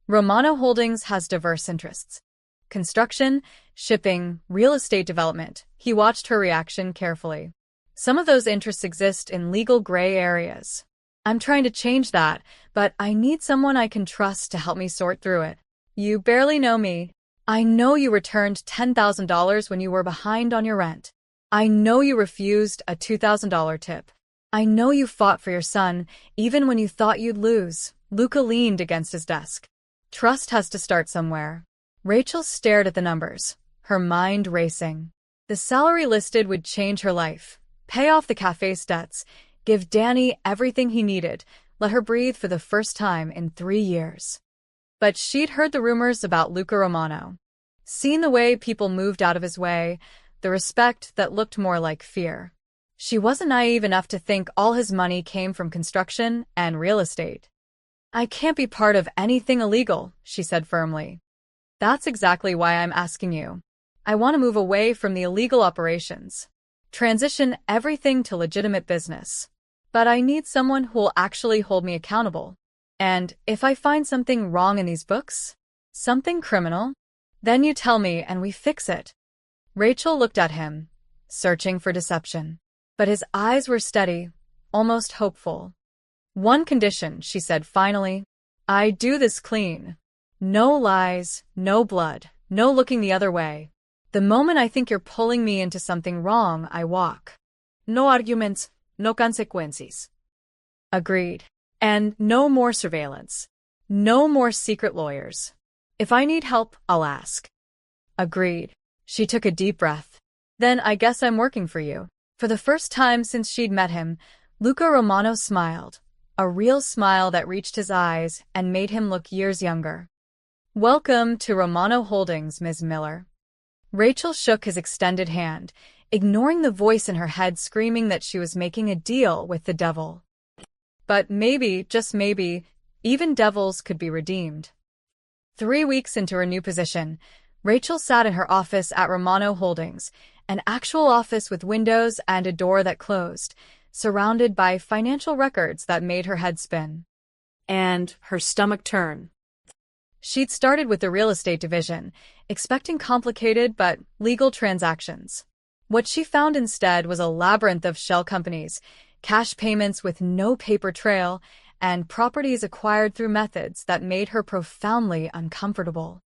Romano Holdings has diverse interests. Construction, shipping, real estate development. He watched her reaction carefully. Some of those interests exist in legal gray areas. I'm trying to change that, but I need someone I can trust to help me sort through it. You barely know me. I know you returned $10,000 when you were behind on your rent. I know you refused a $2,000 tip. I know you fought for your son, even when you thought you'd lose. Luca leaned against his desk. Trust has to start somewhere. Rachel stared at the numbers, her mind racing. The salary listed would change her life, pay off the cafe's debts, give Danny everything he needed, let her breathe for the first time in 3 years. But she'd heard the rumors about Luca Romano, seen the way people moved out of his way, the respect that looked more like fear. She wasn't naive enough to think all his money came from construction and real estate. I can't be part of anything illegal, she said firmly. That's exactly why I'm asking you. I want to move away from the illegal operations. Transition everything to legitimate business. But I need someone who'll actually hold me accountable. And if I find something wrong in these books, something criminal, then you tell me and we fix it. Rachel looked at him, searching for deception. But his eyes were steady, almost hopeful. One condition, she said finally. I do this clean. No lies, no blood, no looking the other way. The moment I think you're pulling me into something wrong, I walk. No arguments, no consequences. Agreed. And no more surveillance. No more secret lawyers. If I need help, I'll ask. Agreed. She took a deep breath. Then I guess I'm working for you. For the first time since she'd met him, Luca Romano smiled, a real smile that reached his eyes and made him look years younger. Welcome to Romano Holdings, Ms. Miller. Rachel shook his extended hand, ignoring the voice in her head screaming that she was making a deal with the devil. But maybe, just maybe, even devils could be redeemed. 3 weeks into her new position, Rachel sat in her office at Romano Holdings, an actual office with windows and a door that closed, surrounded by financial records that made her head spin. And her stomach turn. She'd started with the real estate division, expecting complicated but legal transactions. What she found instead was a labyrinth of shell companies, cash payments with no paper trail, and properties acquired through methods that made her profoundly uncomfortable.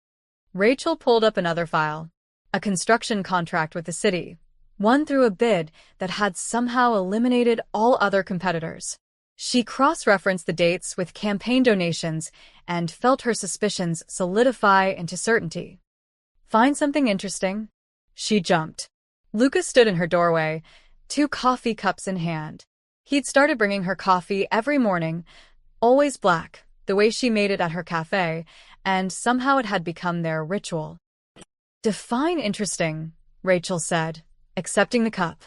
Rachel pulled up another file. A construction contract with the city, won through a bid that had somehow eliminated all other competitors. She cross-referenced the dates with campaign donations and felt her suspicions solidify into certainty. Find something interesting? She jumped. Luca stood in her doorway, 2 coffee cups in hand. He'd started bringing her coffee every morning, always black, the way she made it at her cafe, and somehow it had become their ritual. Define interesting, Rachel said, accepting the cup.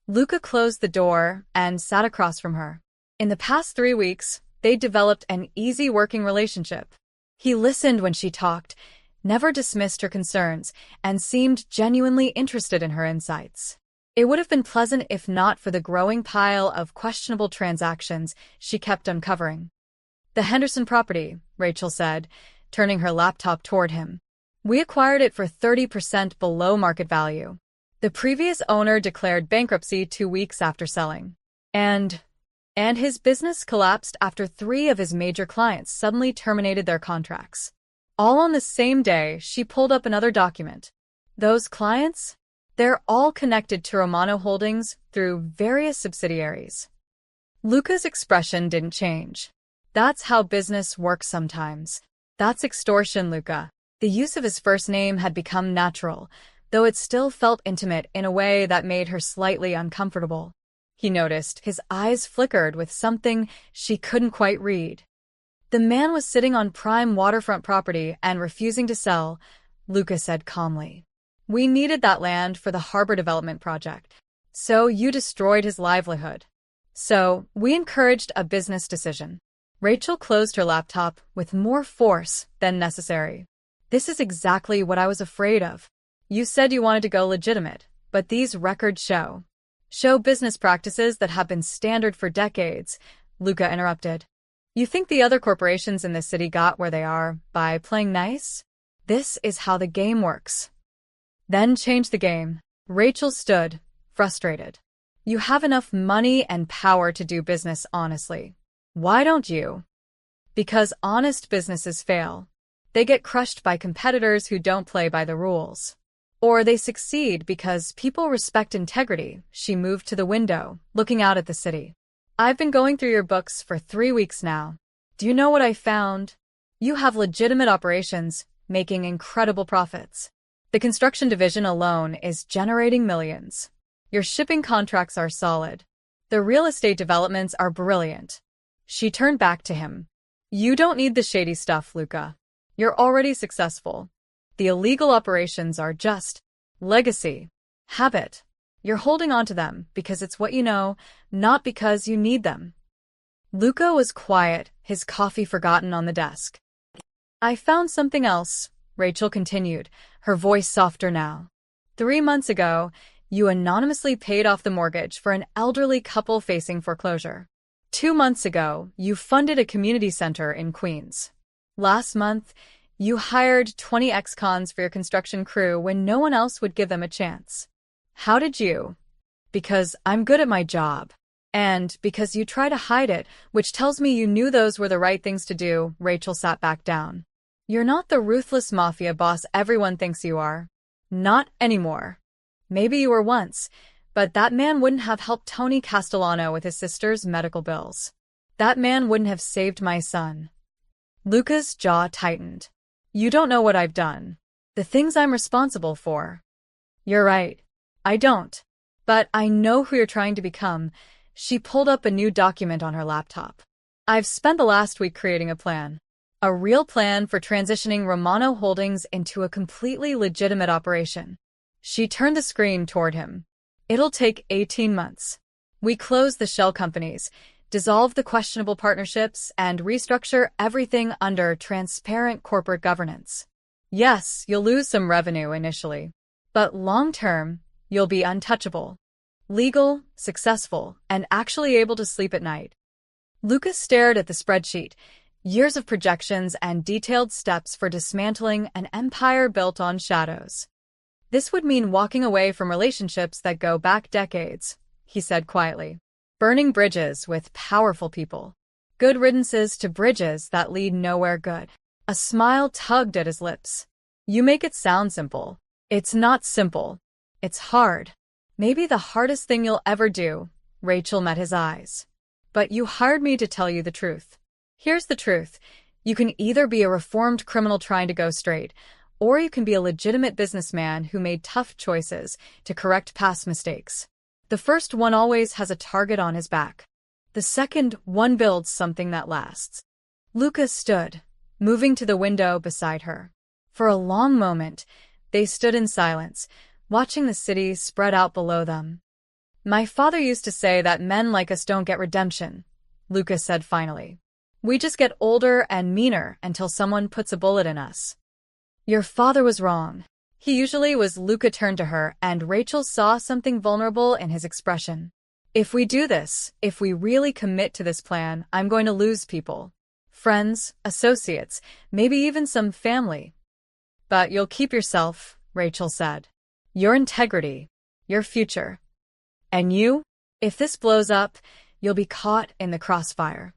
Luca closed the door and sat across from her. In the past 3 weeks, they'd developed an easy working relationship. He listened when she talked, never dismissed her concerns, and seemed genuinely interested in her insights. It would have been pleasant if not for the growing pile of questionable transactions she kept uncovering. The Henderson property, Rachel said, turning her laptop toward him. We acquired it for 30% below market value. The previous owner declared bankruptcy 2 weeks after selling. And his business collapsed after 3 of his major clients suddenly terminated their contracts. All on the same day, she pulled up another document. Those clients? They're all connected to Romano Holdings through various subsidiaries. Luca's expression didn't change. That's how business works sometimes. That's extortion, Luca. The use of his first name had become natural, though it still felt intimate in a way that made her slightly uncomfortable. He noticed his eyes flickered with something she couldn't quite read. The man was sitting on prime waterfront property and refusing to sell, Luca said calmly. We needed that land for the harbor development project. So you destroyed his livelihood. So we encouraged a business decision. Rachel closed her laptop with more force than necessary. This is exactly what I was afraid of. You said you wanted to go legitimate, but these records show business practices that have been standard for decades, Luca interrupted. You think the other corporations in this city got where they are by playing nice? This is how the game works. Then change the game. Rachel stood, frustrated. You have enough money and power to do business honestly. Why don't you? Because honest businesses fail. They get crushed by competitors who don't play by the rules. Or they succeed because people respect integrity. She moved to the window, looking out at the city. I've been going through your books for 3 weeks now. Do you know what I found? You have legitimate operations, making incredible profits. The construction division alone is generating millions. Your shipping contracts are solid. The real estate developments are brilliant. She turned back to him. You don't need the shady stuff, Luca. You're already successful. The illegal operations are just legacy, habit. You're holding on to them because it's what you know, not because you need them. Luca was quiet, his coffee forgotten on the desk. I found something else, Rachel continued, her voice softer now. 3 months ago, you anonymously paid off the mortgage for an elderly couple facing foreclosure. 2 months ago, you funded a community center in Queens. Last month, you hired 20 ex-cons for your construction crew when no one else would give them a chance. How did you? Because I'm good at my job. And because you try to hide it, which tells me you knew those were the right things to do, Rachel sat back down. You're not the ruthless mafia boss everyone thinks you are. Not anymore. Maybe you were once, but that man wouldn't have helped Tony Castellano with his sister's medical bills. That man wouldn't have saved my son. Luca's jaw tightened. You don't know what I've done. The things I'm responsible for. You're right. I don't. But I know who you're trying to become. She pulled up a new document on her laptop. I've spent the last week creating a plan. A real plan for transitioning Romano Holdings into a completely legitimate operation. She turned the screen toward him. It'll take 18 months. We close the shell companies, dissolve the questionable partnerships, and restructure everything under transparent corporate governance. Yes, you'll lose some revenue initially, but long-term, you'll be untouchable. Legal, successful, and actually able to sleep at night. Lucas stared at the spreadsheet, years of projections and detailed steps for dismantling an empire built on shadows. This would mean walking away from relationships that go back decades, he said quietly. Burning bridges with powerful people. Good riddances to bridges that lead nowhere good. A smile tugged at his lips. You make it sound simple. It's not simple. It's hard. Maybe the hardest thing you'll ever do. Rachel met his eyes. But you hired me to tell you the truth. Here's the truth. You can either be a reformed criminal trying to go straight, or you can be a legitimate businessman who made tough choices to correct past mistakes. The first one always has a target on his back. The second one builds something that lasts. Luca stood, moving to the window beside her. For a long moment, they stood in silence, watching the city spread out below them. My father used to say that men like us don't get redemption, Luca said finally. We just get older and meaner until someone puts a bullet in us. Your father was wrong. He usually was. Luca turned to her, and Rachel saw something vulnerable in his expression. If we do this, if we really commit to this plan, I'm going to lose people. Friends, associates, maybe even some family. But you'll keep yourself, Rachel said. Your integrity, your future. And you? If this blows up, you'll be caught in the crossfire.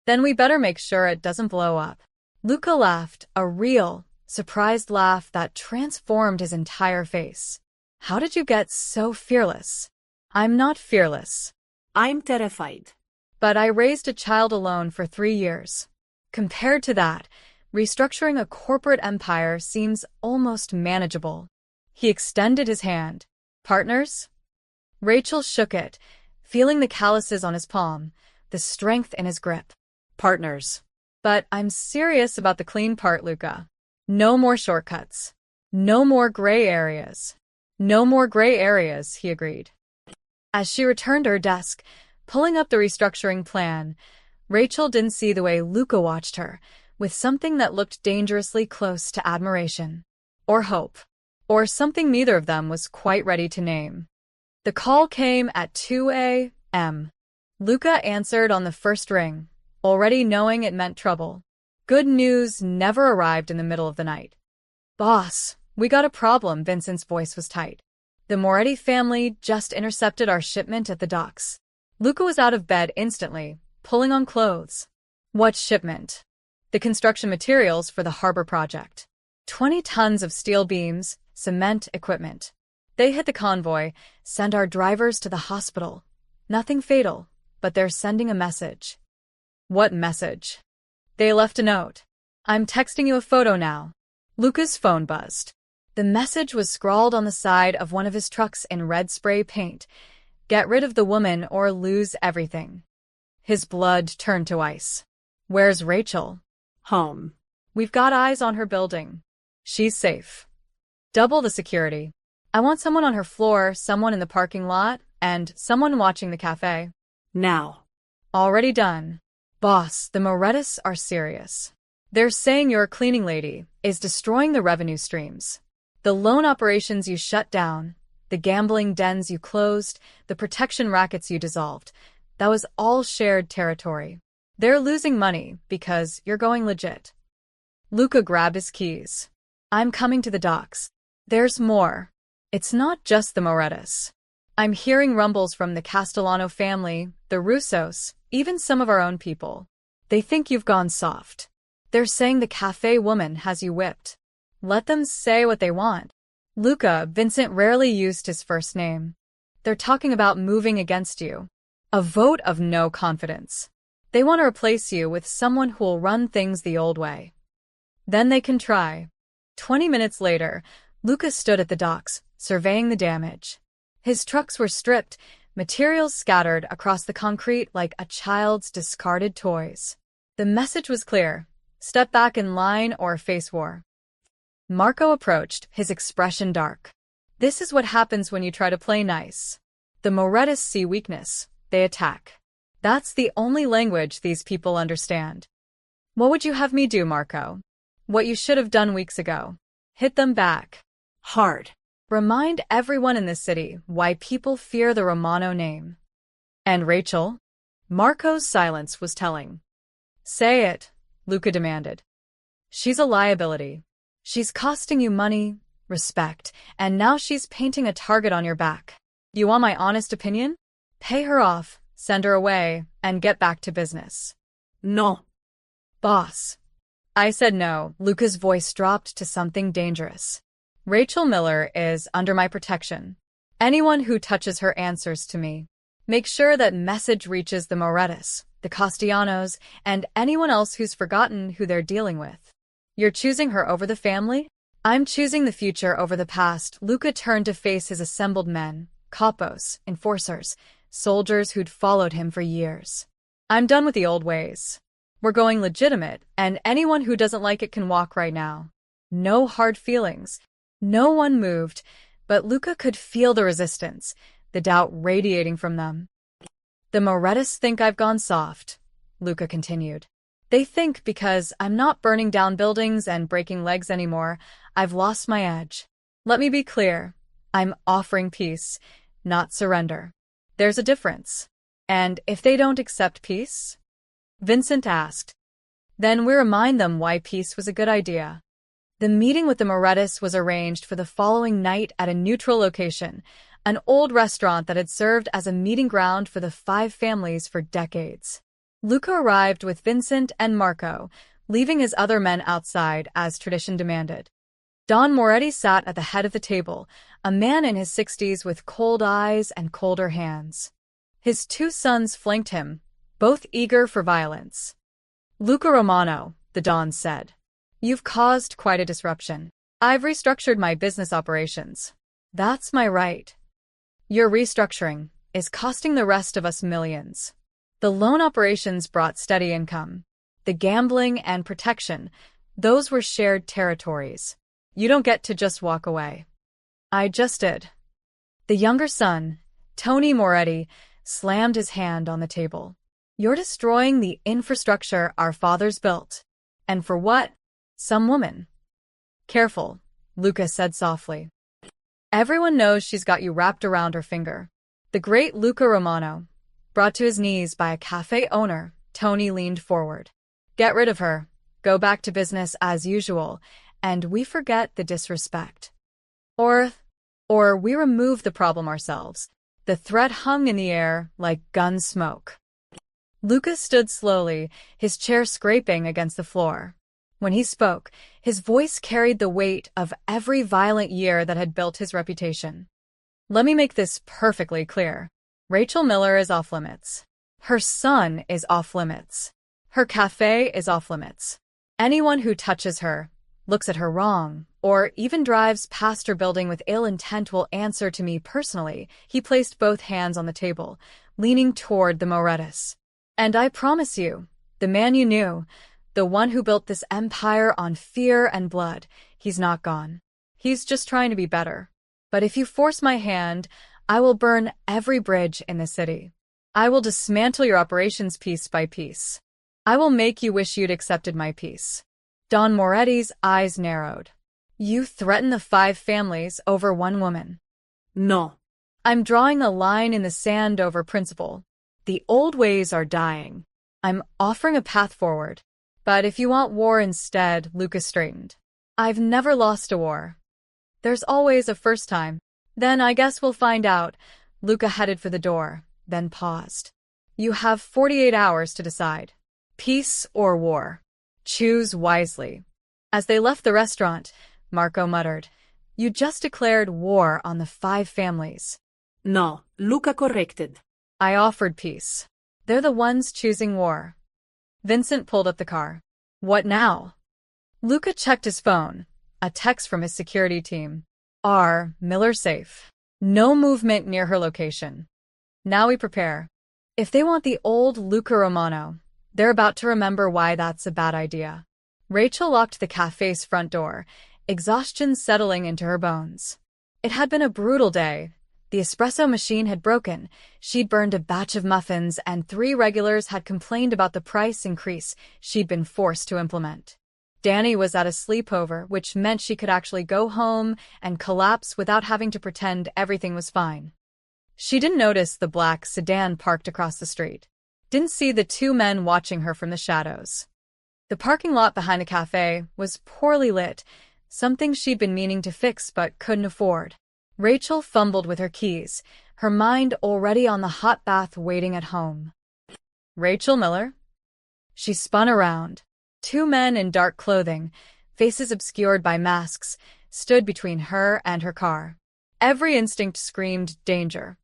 Then we better make sure it doesn't blow up. Luca laughed, a real, surprised laugh that transformed his entire face. How did you get so fearless? I'm not fearless. I'm terrified. But I raised a child alone for 3 years. Compared to that, restructuring a corporate empire seems almost manageable. He extended his hand. Partners? Rachel shook it, feeling the calluses on his palm, the strength in his grip. Partners. But I'm serious about the clean part, Luca. No more shortcuts. No more gray areas. No more gray areas, he agreed. As she returned to her desk, pulling up the restructuring plan, Rachel didn't see the way Luca watched her, with something that looked dangerously close to admiration. Or hope. Or something neither of them was quite ready to name. The call came at 2 a.m. Luca answered on the first ring, already knowing it meant trouble. Good news never arrived in the middle of the night. Boss, we got a problem. Vincent's voice was tight. The Moretti family just intercepted our shipment at the docks. Luca was out of bed instantly, pulling on clothes. What shipment? The construction materials for the harbor project. 20 tons of steel beams, cement equipment. They hit the convoy, send our drivers to the hospital. Nothing fatal, but they're sending a message. What message? They left a note. I'm texting you a photo now. Luca's phone buzzed. The message was scrawled on the side of one of his trucks in red spray paint. Get rid of the woman or lose everything. His blood turned to ice. Where's Rachel? Home. We've got eyes on her building. She's safe. Double the security. I want someone on her floor, someone in the parking lot, and someone watching the cafe. Now. Already done. Boss, the Morettis are serious. They're saying your cleaning lady is destroying the revenue streams. The loan operations you shut down, the gambling dens you closed, the protection rackets you dissolved, that was all shared territory. They're losing money because you're going legit. Luca grabbed his keys. I'm coming to the docks. There's more. It's not just the Morettis. I'm hearing rumbles from the Castellano family, the Russos, even some of our own people. They think you've gone soft. They're saying the cafe woman has you whipped. Let them say what they want. Luca, Vincent rarely used his first name. They're talking about moving against you. A vote of no confidence. They want to replace you with someone who'll run things the old way. Then they can try. 20 minutes later, Luca stood at the docks, surveying the damage. His trucks were stripped, materials scattered across the concrete like a child's discarded toys. The message was clear. Step back in line or face war. Marco approached, his expression dark. This is what happens when you try to play nice. The Morettis see weakness. They attack. That's the only language these people understand. What would you have me do, Marco? What you should have done weeks ago. Hit them back. Hard. Remind everyone in this city why people fear the Romano name. And Rachel? Marco's silence was telling. Say it, Luca demanded. She's a liability. She's costing you money, respect, and now she's painting a target on your back. You want my honest opinion? Pay her off, send her away, and get back to business. No. Boss. I said no. Luca's voice dropped to something dangerous. Rachel Miller is under my protection. Anyone who touches her answers to me. Make sure that message reaches the Morettas, the Castellanos, and anyone else who's forgotten who they're dealing with. You're choosing her over the family? I'm choosing the future over the past. Luca turned to face his assembled men, capos, enforcers, soldiers who'd followed him for years. I'm done with the old ways. We're going legitimate, and anyone who doesn't like it can walk right now. No hard feelings. No one moved, but Luca could feel the resistance, the doubt radiating from them. The Morettas think I've gone soft, Luca continued. They think because I'm not burning down buildings and breaking legs anymore, I've lost my edge. Let me be clear. I'm offering peace, not surrender. There's a difference. And if they don't accept peace? Vincent asked. Then we remind them why peace was a good idea. The meeting with the Morettas was arranged for the following night at a neutral location, an old restaurant that had served as a meeting ground for the 5 families for decades. Luca arrived with Vincent and Marco, leaving his other men outside as tradition demanded. Don Moretti sat at the head of the table, a man in his 60s with cold eyes and colder hands. His 2 sons flanked him, both eager for violence. Luca Romano, the Don said. You've caused quite a disruption. I've restructured my business operations. That's my right. Your restructuring is costing the rest of us millions. The loan operations brought steady income. The gambling and protection, those were shared territories. You don't get to just walk away. I just did. The younger son, Tony Moretti, slammed his hand on the table. You're destroying the infrastructure our fathers built. And for what? Some woman. Careful, Luca said softly. Everyone knows she's got you wrapped around her finger. The great Luca Romano, brought to his knees by a cafe owner, Tony leaned forward. Get rid of her, go back to business as usual, and we forget the disrespect. Or we remove the problem ourselves. The threat hung in the air like gun smoke. Luca stood slowly, his chair scraping against the floor. When he spoke, his voice carried the weight of every violent year that had built his reputation. Let me make this perfectly clear. Rachel Miller is off limits. Her son is off limits. Her cafe is off limits. Anyone who touches her, looks at her wrong, or even drives past her building with ill intent will answer to me personally. He placed both hands on the table, leaning toward the Morettas. And I promise you, the man you knew, the one who built this empire on fear and blood, he's not gone. He's just trying to be better. But if you force my hand, I will burn every bridge in the city. I will dismantle your operations piece by piece. I will make you wish you'd accepted my peace. Don Moretti's eyes narrowed. You threaten the 5 families over one woman. No. I'm drawing a line in the sand over principle. The old ways are dying. I'm offering a path forward. But if you want war instead, Luca straightened. I've never lost a war. There's always a first time. Then I guess we'll find out. Luca headed for the door, then paused. You have 48 hours to decide. Peace or war. Choose wisely. As they left the restaurant, Marco muttered, You just declared war on the 5 families. No, Luca corrected. I offered peace. They're the ones choosing war. Vincent pulled up the car. What now? Luca checked his phone. A text from his security team. R. Miller safe. No movement near her location. Now we prepare. If they want the old Luca Romano, they're about to remember why that's a bad idea. Rachel locked the cafe's front door, exhaustion settling into her bones. It had been a brutal day. The espresso machine had broken, she'd burned a batch of muffins, and 3 regulars had complained about the price increase she'd been forced to implement. Danny was at a sleepover, which meant she could actually go home and collapse without having to pretend everything was fine. She didn't notice the black sedan parked across the street. Didn't see the 2 men watching her from the shadows. The parking lot behind the cafe was poorly lit, something she'd been meaning to fix but couldn't afford. Rachel fumbled with her keys, her mind already on the hot bath waiting at home. Rachel Miller? She spun around. 2 men in dark clothing, faces obscured by masks, stood between her and her car. Every instinct screamed danger.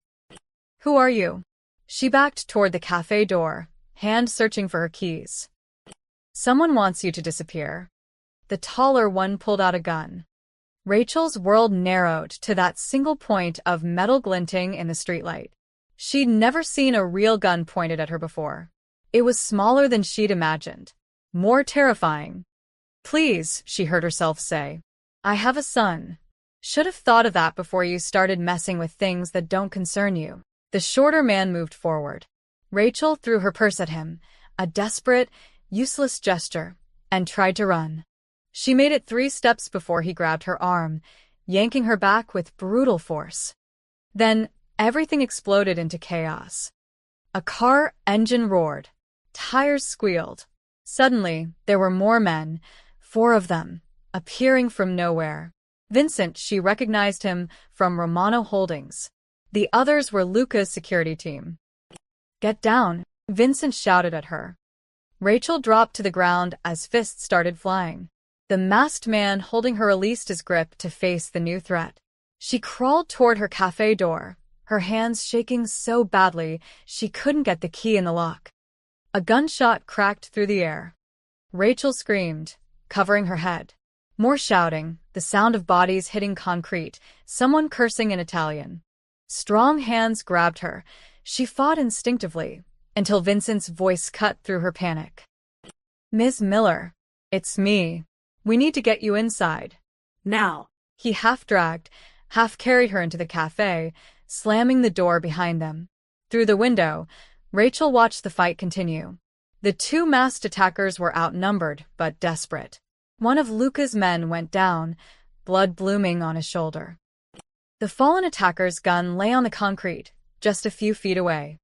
Who are you? She backed toward the cafe door, hand searching for her keys. Someone wants you to disappear. The taller one pulled out a gun. Rachel's world narrowed to that single point of metal glinting in the streetlight. She'd never seen a real gun pointed at her before. It was smaller than she'd imagined. More terrifying. Please, she heard herself say. I have a son. Should have thought of that before you started messing with things that don't concern you. The shorter man moved forward. Rachel threw her purse at him, a desperate, useless gesture, and tried to run. She made it 3 steps before he grabbed her arm, yanking her back with brutal force. Then, everything exploded into chaos. A car engine roared. Tires squealed. Suddenly, there were more men, 4 of them, appearing from nowhere. Vincent, she recognized him from Romano Holdings. The others were Luca's security team. Get down, Vincent shouted at her. Rachel dropped to the ground as fists started flying. The masked man holding her released his grip to face the new threat. She crawled toward her cafe door, her hands shaking so badly she couldn't get the key in the lock. A gunshot cracked through the air. Rachel screamed, covering her head. More shouting, the sound of bodies hitting concrete, someone cursing in Italian. Strong hands grabbed her. She fought instinctively, until Vincent's voice cut through her panic. Ms. Miller, it's me. We need to get you inside. Now. He half-dragged, half-carried her into the cafe, slamming the door behind them. Through the window, Rachel watched the fight continue. The 2 masked attackers were outnumbered, but desperate. One of Luca's men went down, blood blooming on his shoulder. The fallen attacker's gun lay on the concrete, just a few feet away.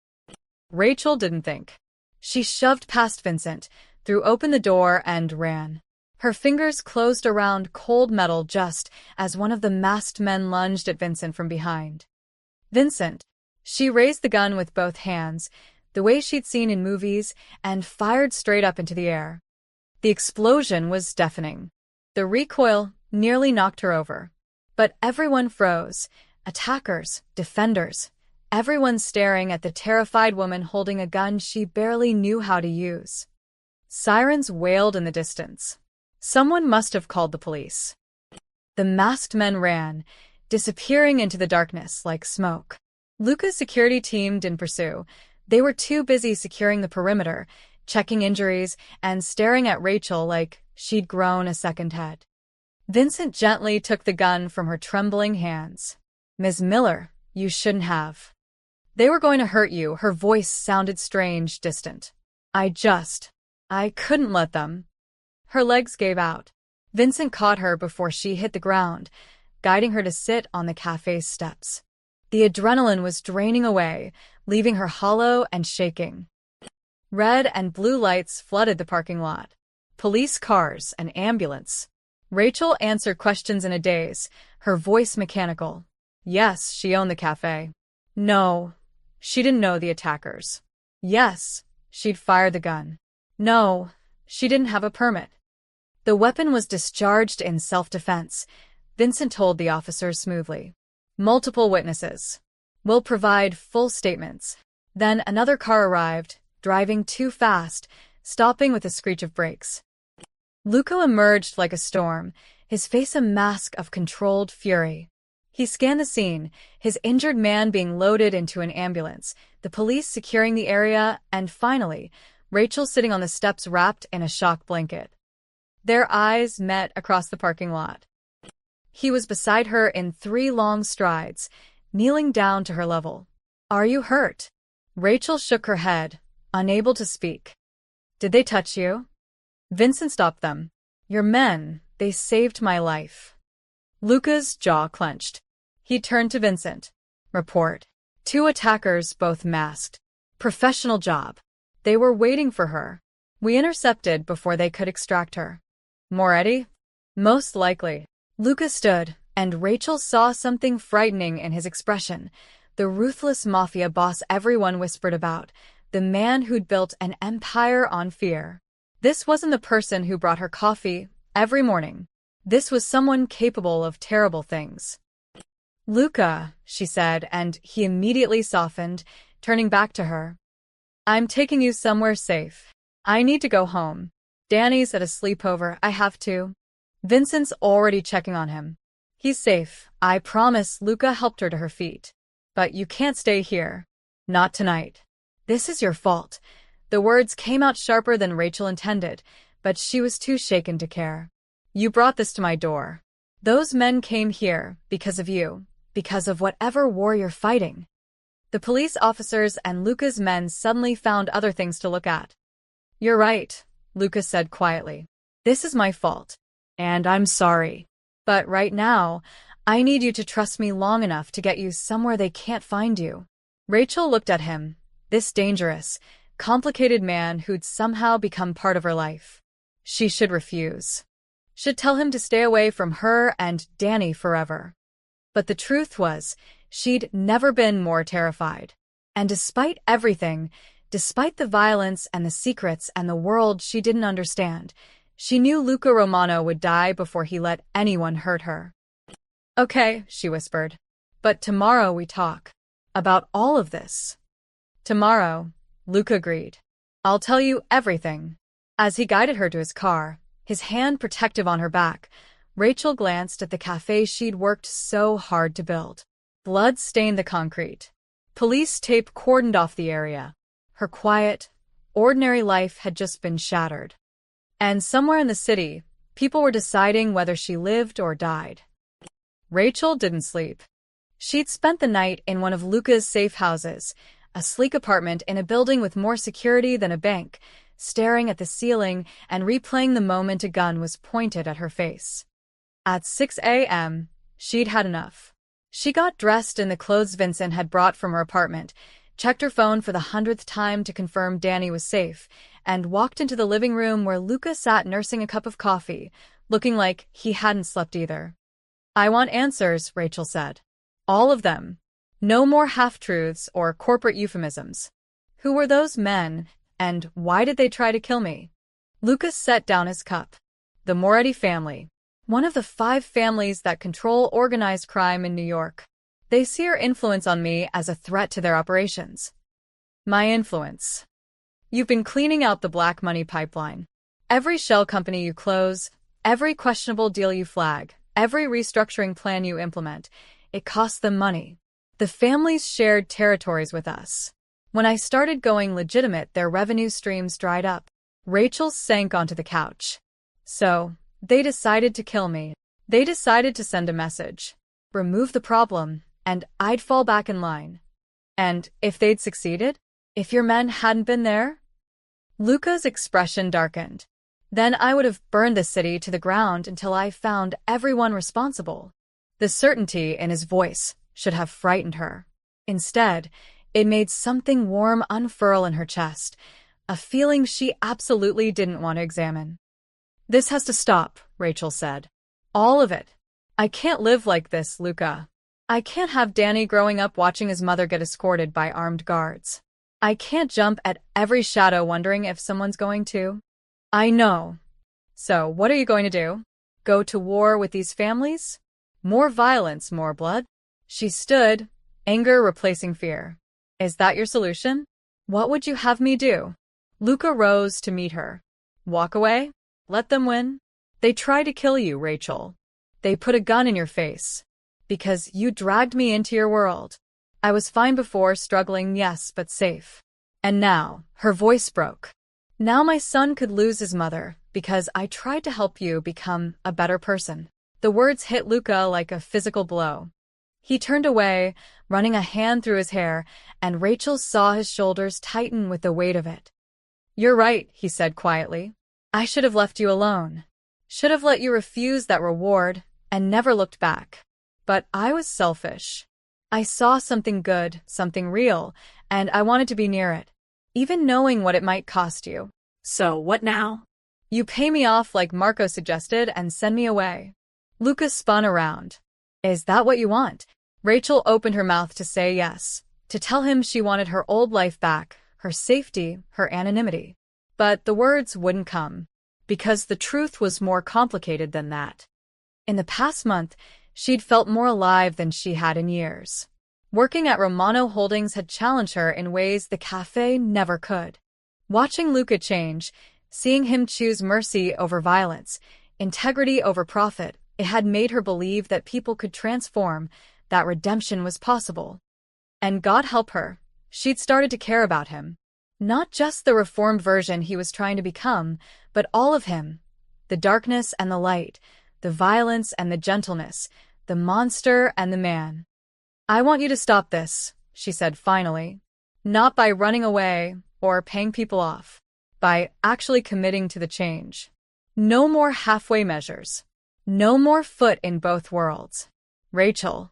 Rachel didn't think. She shoved past Vincent, threw open the door, and ran. Her fingers closed around cold metal just as one of the masked men lunged at Vincent from behind. Vincent! She raised the gun with both hands, the way she'd seen in movies, and fired straight up into the air. The explosion was deafening. The recoil nearly knocked her over. But everyone froze. Attackers, defenders, everyone staring at the terrified woman holding a gun she barely knew how to use. Sirens wailed in the distance. Someone must have called the police. The masked men ran, disappearing into the darkness like smoke. Luca's security team didn't pursue. They were too busy securing the perimeter, checking injuries, and staring at Rachel like she'd grown a second head. Vincent gently took the gun from her trembling hands. Ms. Miller, you shouldn't have. They were going to hurt you. Her voice sounded strange, distant. I couldn't let them. Her legs gave out. Vincent caught her before she hit the ground, guiding her to sit on the cafe's steps. The adrenaline was draining away, leaving her hollow and shaking. Red and blue lights flooded the parking lot. Police cars, an ambulance. Rachel answered questions in a daze, her voice mechanical. Yes, she owned the cafe. No, she didn't know the attackers. Yes, she'd fired the gun. No, she didn't have a permit. The weapon was discharged in self-defense, Vincent told the officers smoothly. Multiple witnesses. We'll provide full statements. Then another car arrived, driving too fast, stopping with a screech of brakes. Luca emerged like a storm, his face a mask of controlled fury. He scanned the scene, his injured man being loaded into an ambulance, the police securing the area, and finally, Rachel sitting on the steps wrapped in a shock blanket. Their eyes met across the parking lot. He was beside her in 3 long strides, kneeling down to her level. Are you hurt? Rachel shook her head, unable to speak. Did they touch you? Vincent stopped them. Your men, they saved my life. Luca's jaw clenched. He turned to Vincent. Report. 2 attackers, both masked. Professional job. They were waiting for her. We intercepted before they could extract her. Moretti? Most likely. Luca stood, and Rachel saw something frightening in his expression. The ruthless Mafia boss everyone whispered about, the man who'd built an empire on fear. This wasn't the person who brought her coffee every morning. This was someone capable of terrible things. Luca, she said, and he immediately softened, turning back to her. I'm taking you somewhere safe. I need to go home. Danny's at a sleepover, I have to. Vincent's already checking on him. He's safe, I promise. Luca helped her to her feet. But you can't stay here. Not tonight. This is your fault. The words came out sharper than Rachel intended, but she was too shaken to care. You brought this to my door. Those men came here because of you, because of whatever war you're fighting. The police officers and Luca's men suddenly found other things to look at. You're right, Luca said quietly. This is my fault. And I'm sorry. But right now, I need you to trust me long enough to get you somewhere they can't find you. Rachel looked at him, this dangerous, complicated man who'd somehow become part of her life. She should refuse. Should tell him to stay away from her and Danny forever. But the truth was, she'd never been more terrified. And despite everything, despite the violence and the secrets and the world she didn't understand, she knew Luca Romano would die before he let anyone hurt her. Okay, she whispered. But tomorrow we talk. About all of this. Tomorrow, Luca agreed. I'll tell you everything. As he guided her to his car, his hand protective on her back, Rachel glanced at the cafe she'd worked so hard to build. Blood stained the concrete. Police tape cordoned off the area. Her quiet, ordinary life had just been shattered. And somewhere in the city, people were deciding whether she lived or died. Rachel didn't sleep. She'd spent the night in one of Luca's safe houses, a sleek apartment in a building with more security than a bank, staring at the ceiling and replaying the moment a gun was pointed at her face. At 6 a.m., she'd had enough. She got dressed in the clothes Vincent had brought from her apartment, checked her phone for the 100th time to confirm Danny was safe, and walked into the living room where Luca sat nursing a cup of coffee, looking like he hadn't slept either. I want answers, Rachel said. All of them. No more half-truths or corporate euphemisms. Who were those men, and why did they try to kill me? Lucas set down his cup. The Moretti family. One of the 5 families that control organized crime in New York. They see your influence on me as a threat to their operations. My influence. You've been cleaning out the black money pipeline. Every shell company you close, every questionable deal you flag, every restructuring plan you implement, it costs them money. The families shared territories with us. When I started going legitimate, their revenue streams dried up. Rachel sank onto the couch. So, they decided to kill me. They decided to send a message. Remove the problem, and I'd fall back in line. And if they'd succeeded? If your men hadn't been there? Luca's expression darkened. Then I would have burned the city to the ground until I found everyone responsible. The certainty in his voice should have frightened her. Instead, it made something warm unfurl in her chest, a feeling she absolutely didn't want to examine. This has to stop, Rachel said. All of it. I can't live like this, Luca. I can't have Danny growing up watching his mother get escorted by armed guards. I can't jump at every shadow wondering if someone's going to. I know. So, what are you going to do? Go to war with these families? More violence, more blood? She stood, anger replacing fear. Is that your solution? What would you have me do? Luca rose to meet her. Walk away? Let them win? They tried to kill you, Rachel. They put a gun in your face. Because you dragged me into your world. I was fine before, struggling, yes, but safe. And now, her voice broke. Now my son could lose his mother, because I tried to help you become a better person. The words hit Luca like a physical blow. He turned away, running a hand through his hair, and Rachel saw his shoulders tighten with the weight of it. You're right, he said quietly. I should have left you alone. Should have let you refuse that reward, and never looked back. But I was selfish. I saw something good, something real, and I wanted to be near it, even knowing what it might cost you. So, what now? You pay me off like Marco suggested and send me away. Lucas spun around. Is that what you want? Rachel opened her mouth to say yes, to tell him she wanted her old life back, her safety, her anonymity. But the words wouldn't come, because the truth was more complicated than that. In the past month, she'd felt more alive than she had in years. Working at Romano Holdings had challenged her in ways the cafe never could. Watching Luca change, seeing him choose mercy over violence, integrity over profit, it had made her believe that people could transform, that redemption was possible. And God help her, she'd started to care about him. Not just the reformed version he was trying to become, but all of him. The darkness and the light, the violence and the gentleness, the monster and the man. "I want you to stop this," she said finally. "Not by running away or paying people off. By actually committing to the change. No more halfway measures. No more foot in both worlds. Rachel,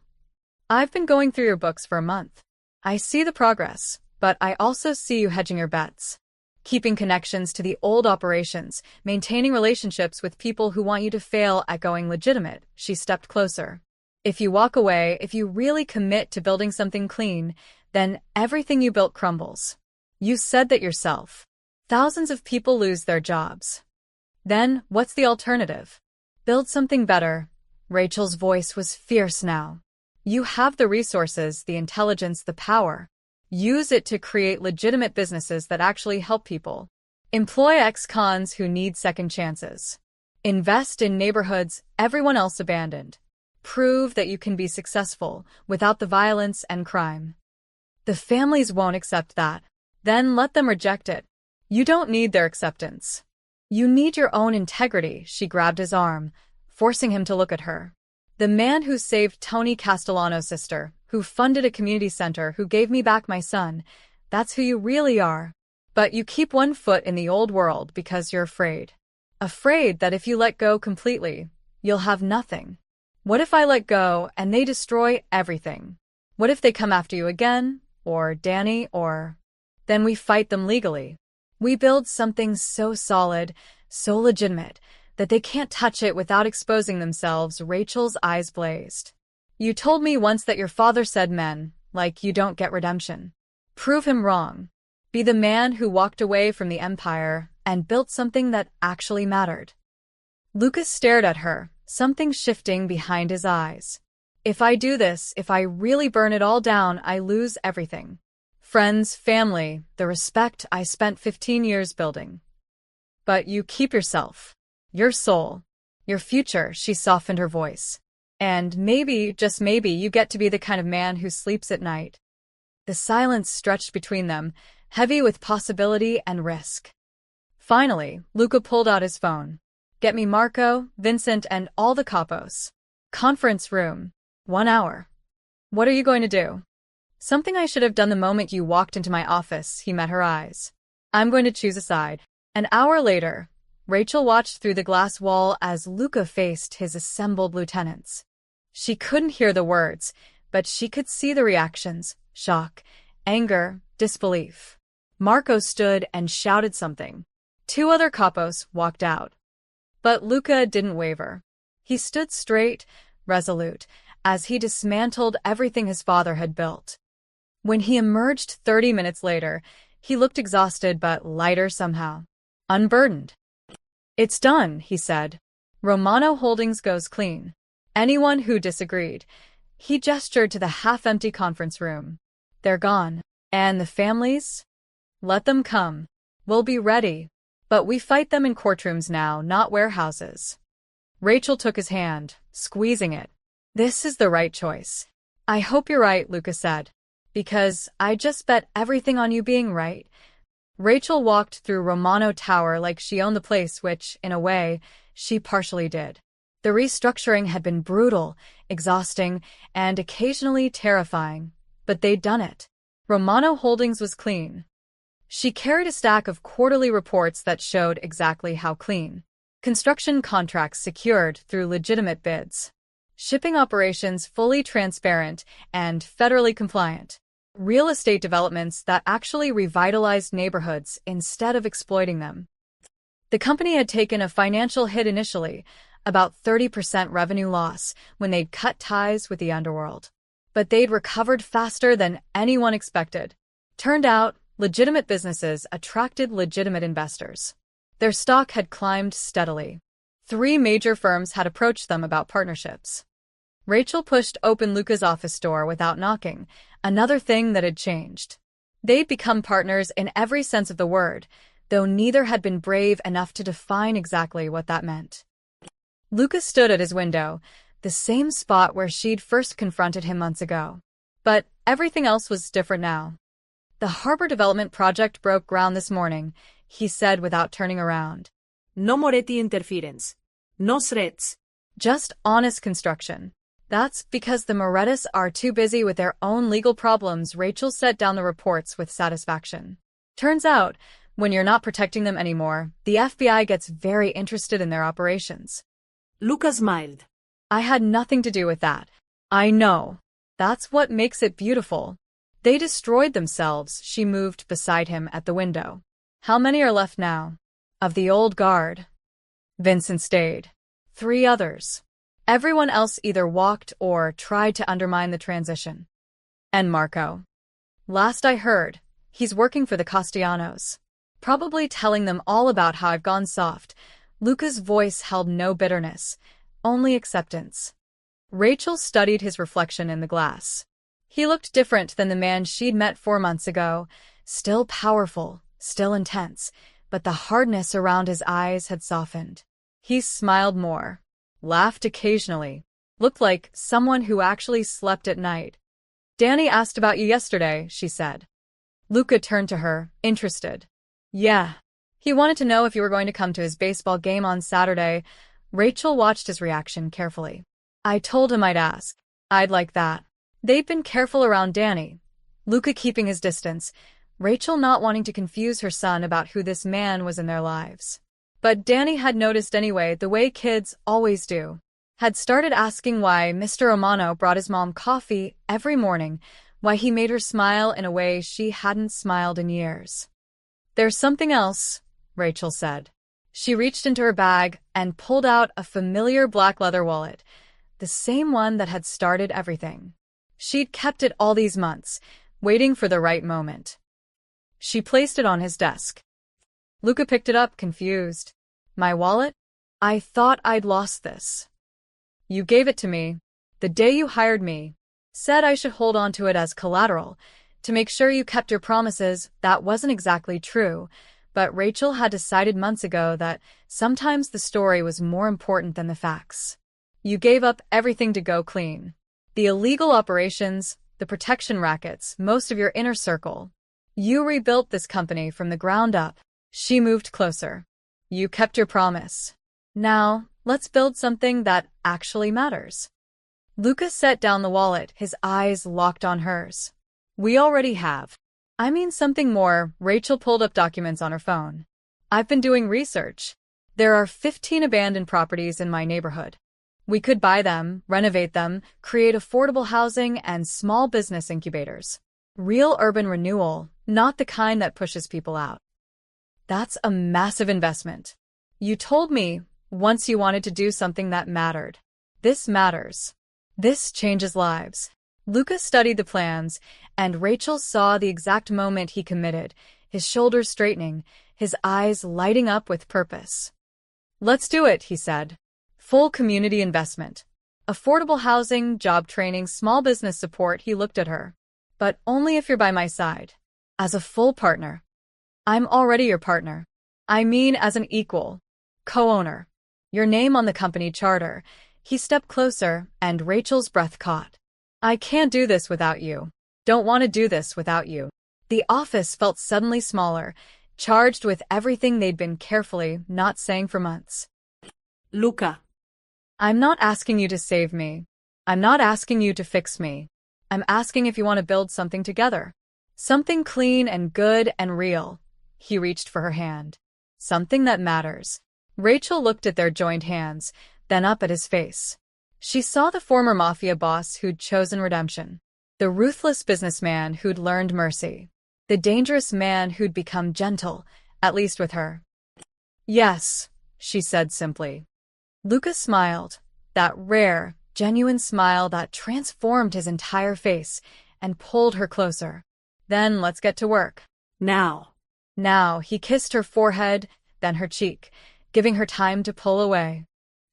I've been going through your books for a month. I see the progress, but I also see you hedging your bets. Keeping connections to the old operations, maintaining relationships with people who want you to fail at going legitimate." She stepped closer. "If you walk away, if you really commit to building something clean, then everything you built crumbles. You said that yourself. Thousands of people lose their jobs. Then, what's the alternative? Build something better." Rachel's voice was fierce now. "You have the resources, the intelligence, the power. Use it to create legitimate businesses that actually help people. Employ ex-cons who need second chances. Invest in neighborhoods everyone else abandoned. Prove that you can be successful without the violence and crime. The families won't accept that. Then let them reject it. You don't need their acceptance. You need your own integrity." She grabbed his arm, forcing him to look at her. "The man who saved Tony Castellano's sister, who funded a community center, who gave me back my son, that's who you really are. But you keep one foot in the old world because you're afraid. Afraid that if you let go completely, you'll have nothing. What if I let go and they destroy everything? What if they come after you again? Or Danny, or... Then we fight them legally. We build something so solid, so legitimate, that they can't touch it without exposing themselves." Rachel's eyes blazed. "You told me once that your father said men, like you, don't get redemption. Prove him wrong. Be the man who walked away from the empire and built something that actually mattered." Lucas stared at her, something shifting behind his eyes. "If I do this, if I really burn it all down, I lose everything. Friends, family, the respect I spent 15 years building. But you keep yourself, your soul, your future." She softened her voice. "And maybe, just maybe, you get to be the kind of man who sleeps at night." The silence stretched between them, heavy with possibility and risk. Finally, Luca pulled out his phone. "Get me Marco, Vincent, and all the capos. Conference room. 1 hour." "What are you going to do?" "Something I should have done the moment you walked into my office." He met her eyes. "I'm going to choose a side." An hour later, Rachel watched through the glass wall as Luca faced his assembled lieutenants. She couldn't hear the words, but she could see the reactions: shock, anger, disbelief. Marco stood and shouted something. 2 other capos walked out. But Luca didn't waver. He stood straight, resolute, as he dismantled everything his father had built. When he emerged 30 minutes later, he looked exhausted but lighter somehow. Unburdened. "It's done," he said. "Romano Holdings goes clean. Anyone who disagreed." He gestured to the half-empty conference room. "They're gone. And the families? Let them come. We'll be ready. But we fight them in courtrooms now, not warehouses." Rachel took his hand, squeezing it. "This is the right choice." "I hope you're right," Luca said. "Because I just bet everything on you being right." Rachel walked through Romano Tower like she owned the place, which, in a way, she partially did. The restructuring had been brutal, exhausting, and occasionally terrifying, but they'd done it. Romano Holdings was clean. She carried a stack of quarterly reports that showed exactly how clean. Construction contracts secured through legitimate bids. Shipping operations fully transparent and federally compliant. Real estate developments that actually revitalized neighborhoods instead of exploiting them. The company had taken a financial hit initially, about 30% revenue loss, when they'd cut ties with the underworld. But they'd recovered faster than anyone expected. Turned out, legitimate businesses attracted legitimate investors. Their stock had climbed steadily. 3 major firms had approached them about partnerships. Rachel pushed open Luca's office door without knocking, another thing that had changed. They'd become partners in every sense of the word, though neither had been brave enough to define exactly what that meant. Luca stood at his window, the same spot where she'd first confronted him months ago. But everything else was different now. The harbor development project broke ground this morning, he said without turning around. No moretti interference. No threats. Just honest construction. That's because the Morettis are too busy with their own legal problems. Rachel set down the reports with satisfaction. Turns out, when you're not protecting them anymore, the FBI gets very interested in their operations. Luca smiled. I had nothing to do with that. I know. That's what makes it beautiful. They destroyed themselves. She moved beside him at the window. How many are left now? Of the old guard. Vincent stayed. 3 others. Everyone else either walked or tried to undermine the transition. And Marco. Last I heard, he's working for the Castellanos. Probably telling them all about how I've gone soft. Luca's voice held no bitterness, only acceptance. Rachel studied his reflection in the glass. He looked different than the man she'd met 4 months ago, still powerful, still intense, but the hardness around his eyes had softened. He smiled more, laughed occasionally, looked like someone who actually slept at night. Danny asked about you yesterday, she said. Luca turned to her, interested. Yeah. He wanted to know if you were going to come to his baseball game on Saturday. Rachel watched his reaction carefully. I told him I'd ask. I'd like that. They'd been careful around Danny. Luca keeping his distance, Rachel not wanting to confuse her son about who this man was in their lives. But Danny had noticed anyway, the way kids always do. Had started asking why Mr. Romano brought his mom coffee every morning, why he made her smile in a way she hadn't smiled in years. There's something else, Rachel said. She reached into her bag and pulled out a familiar black leather wallet, the same one that had started everything. She'd kept it all these months, waiting for the right moment. She placed it on his desk. Luca picked it up, confused. My wallet? I thought I'd lost this. You gave it to me, the day you hired me. Said I should hold on to it as collateral, to make sure you kept your promises. That wasn't exactly true, but Rachel had decided months ago that sometimes the story was more important than the facts. You gave up everything to go clean. The illegal operations, the protection rackets, most of your inner circle. You rebuilt this company from the ground up. She moved closer. You kept your promise. Now, let's build something that actually matters. Luca set down the wallet, his eyes locked on hers. We already have. I mean something more. Rachel pulled up documents on her phone. I've been doing research. There are 15 abandoned properties in my neighborhood. We could buy them, renovate them, create affordable housing and small business incubators. Real urban renewal, not the kind that pushes people out. That's a massive investment. You told me once you wanted to do something that mattered. This matters. This changes lives. Luca studied the plans, and Rachel saw the exact moment he committed, his shoulders straightening, his eyes lighting up with purpose. Let's do it, he said. Full community investment. Affordable housing, job training, small business support. He looked at her. But only if you're by my side. As a full partner. I'm already your partner. I mean as an equal. Co-owner. Your name on the company charter. He stepped closer, and Rachel's breath caught. I can't do this without you. Don't want to do this without you. The office felt suddenly smaller, charged with everything they'd been carefully not saying for months. Luca. I'm not asking you to save me. I'm not asking you to fix me. I'm asking if you want to build something together. Something clean and good and real. He reached for her hand. Something that matters. Rachel looked at their joined hands, then up at his face. She saw the former Mafia boss who'd chosen redemption. The ruthless businessman who'd learned mercy. The dangerous man who'd become gentle, at least with her. Yes, she said simply. Luca smiled, that rare, genuine smile that transformed his entire face, and pulled her closer. Then let's get to work. Now. Now, he kissed her forehead, then her cheek, giving her time to pull away.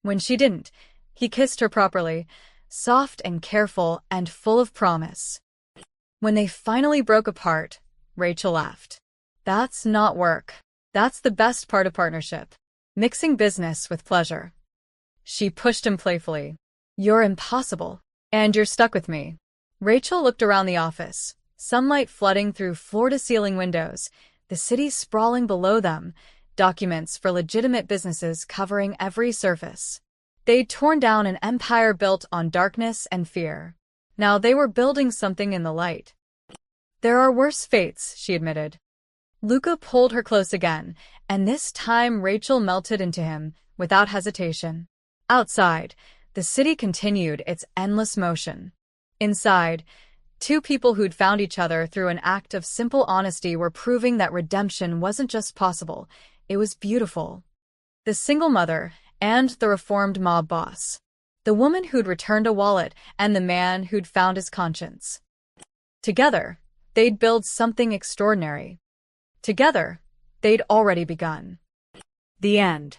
When she didn't, he kissed her properly, soft and careful and full of promise. When they finally broke apart, Rachel laughed. That's not work. That's the best part of partnership. Mixing business with pleasure. She pushed him playfully. You're impossible. And you're stuck with me. Rachel looked around the office, sunlight flooding through floor-to-ceiling windows, the city sprawling below them, documents for legitimate businesses covering every surface. They'd torn down an empire built on darkness and fear. Now they were building something in the light. There are worse fates, she admitted. Luca pulled her close again, and this time Rachel melted into him, without hesitation. Outside, the city continued its endless motion. Inside, two people who'd found each other through an act of simple honesty were proving that redemption wasn't just possible, it was beautiful. The single mother and the reformed mob boss. The woman who'd returned a wallet and the man who'd found his conscience. Together, they'd build something extraordinary. Together, they'd already begun. The end.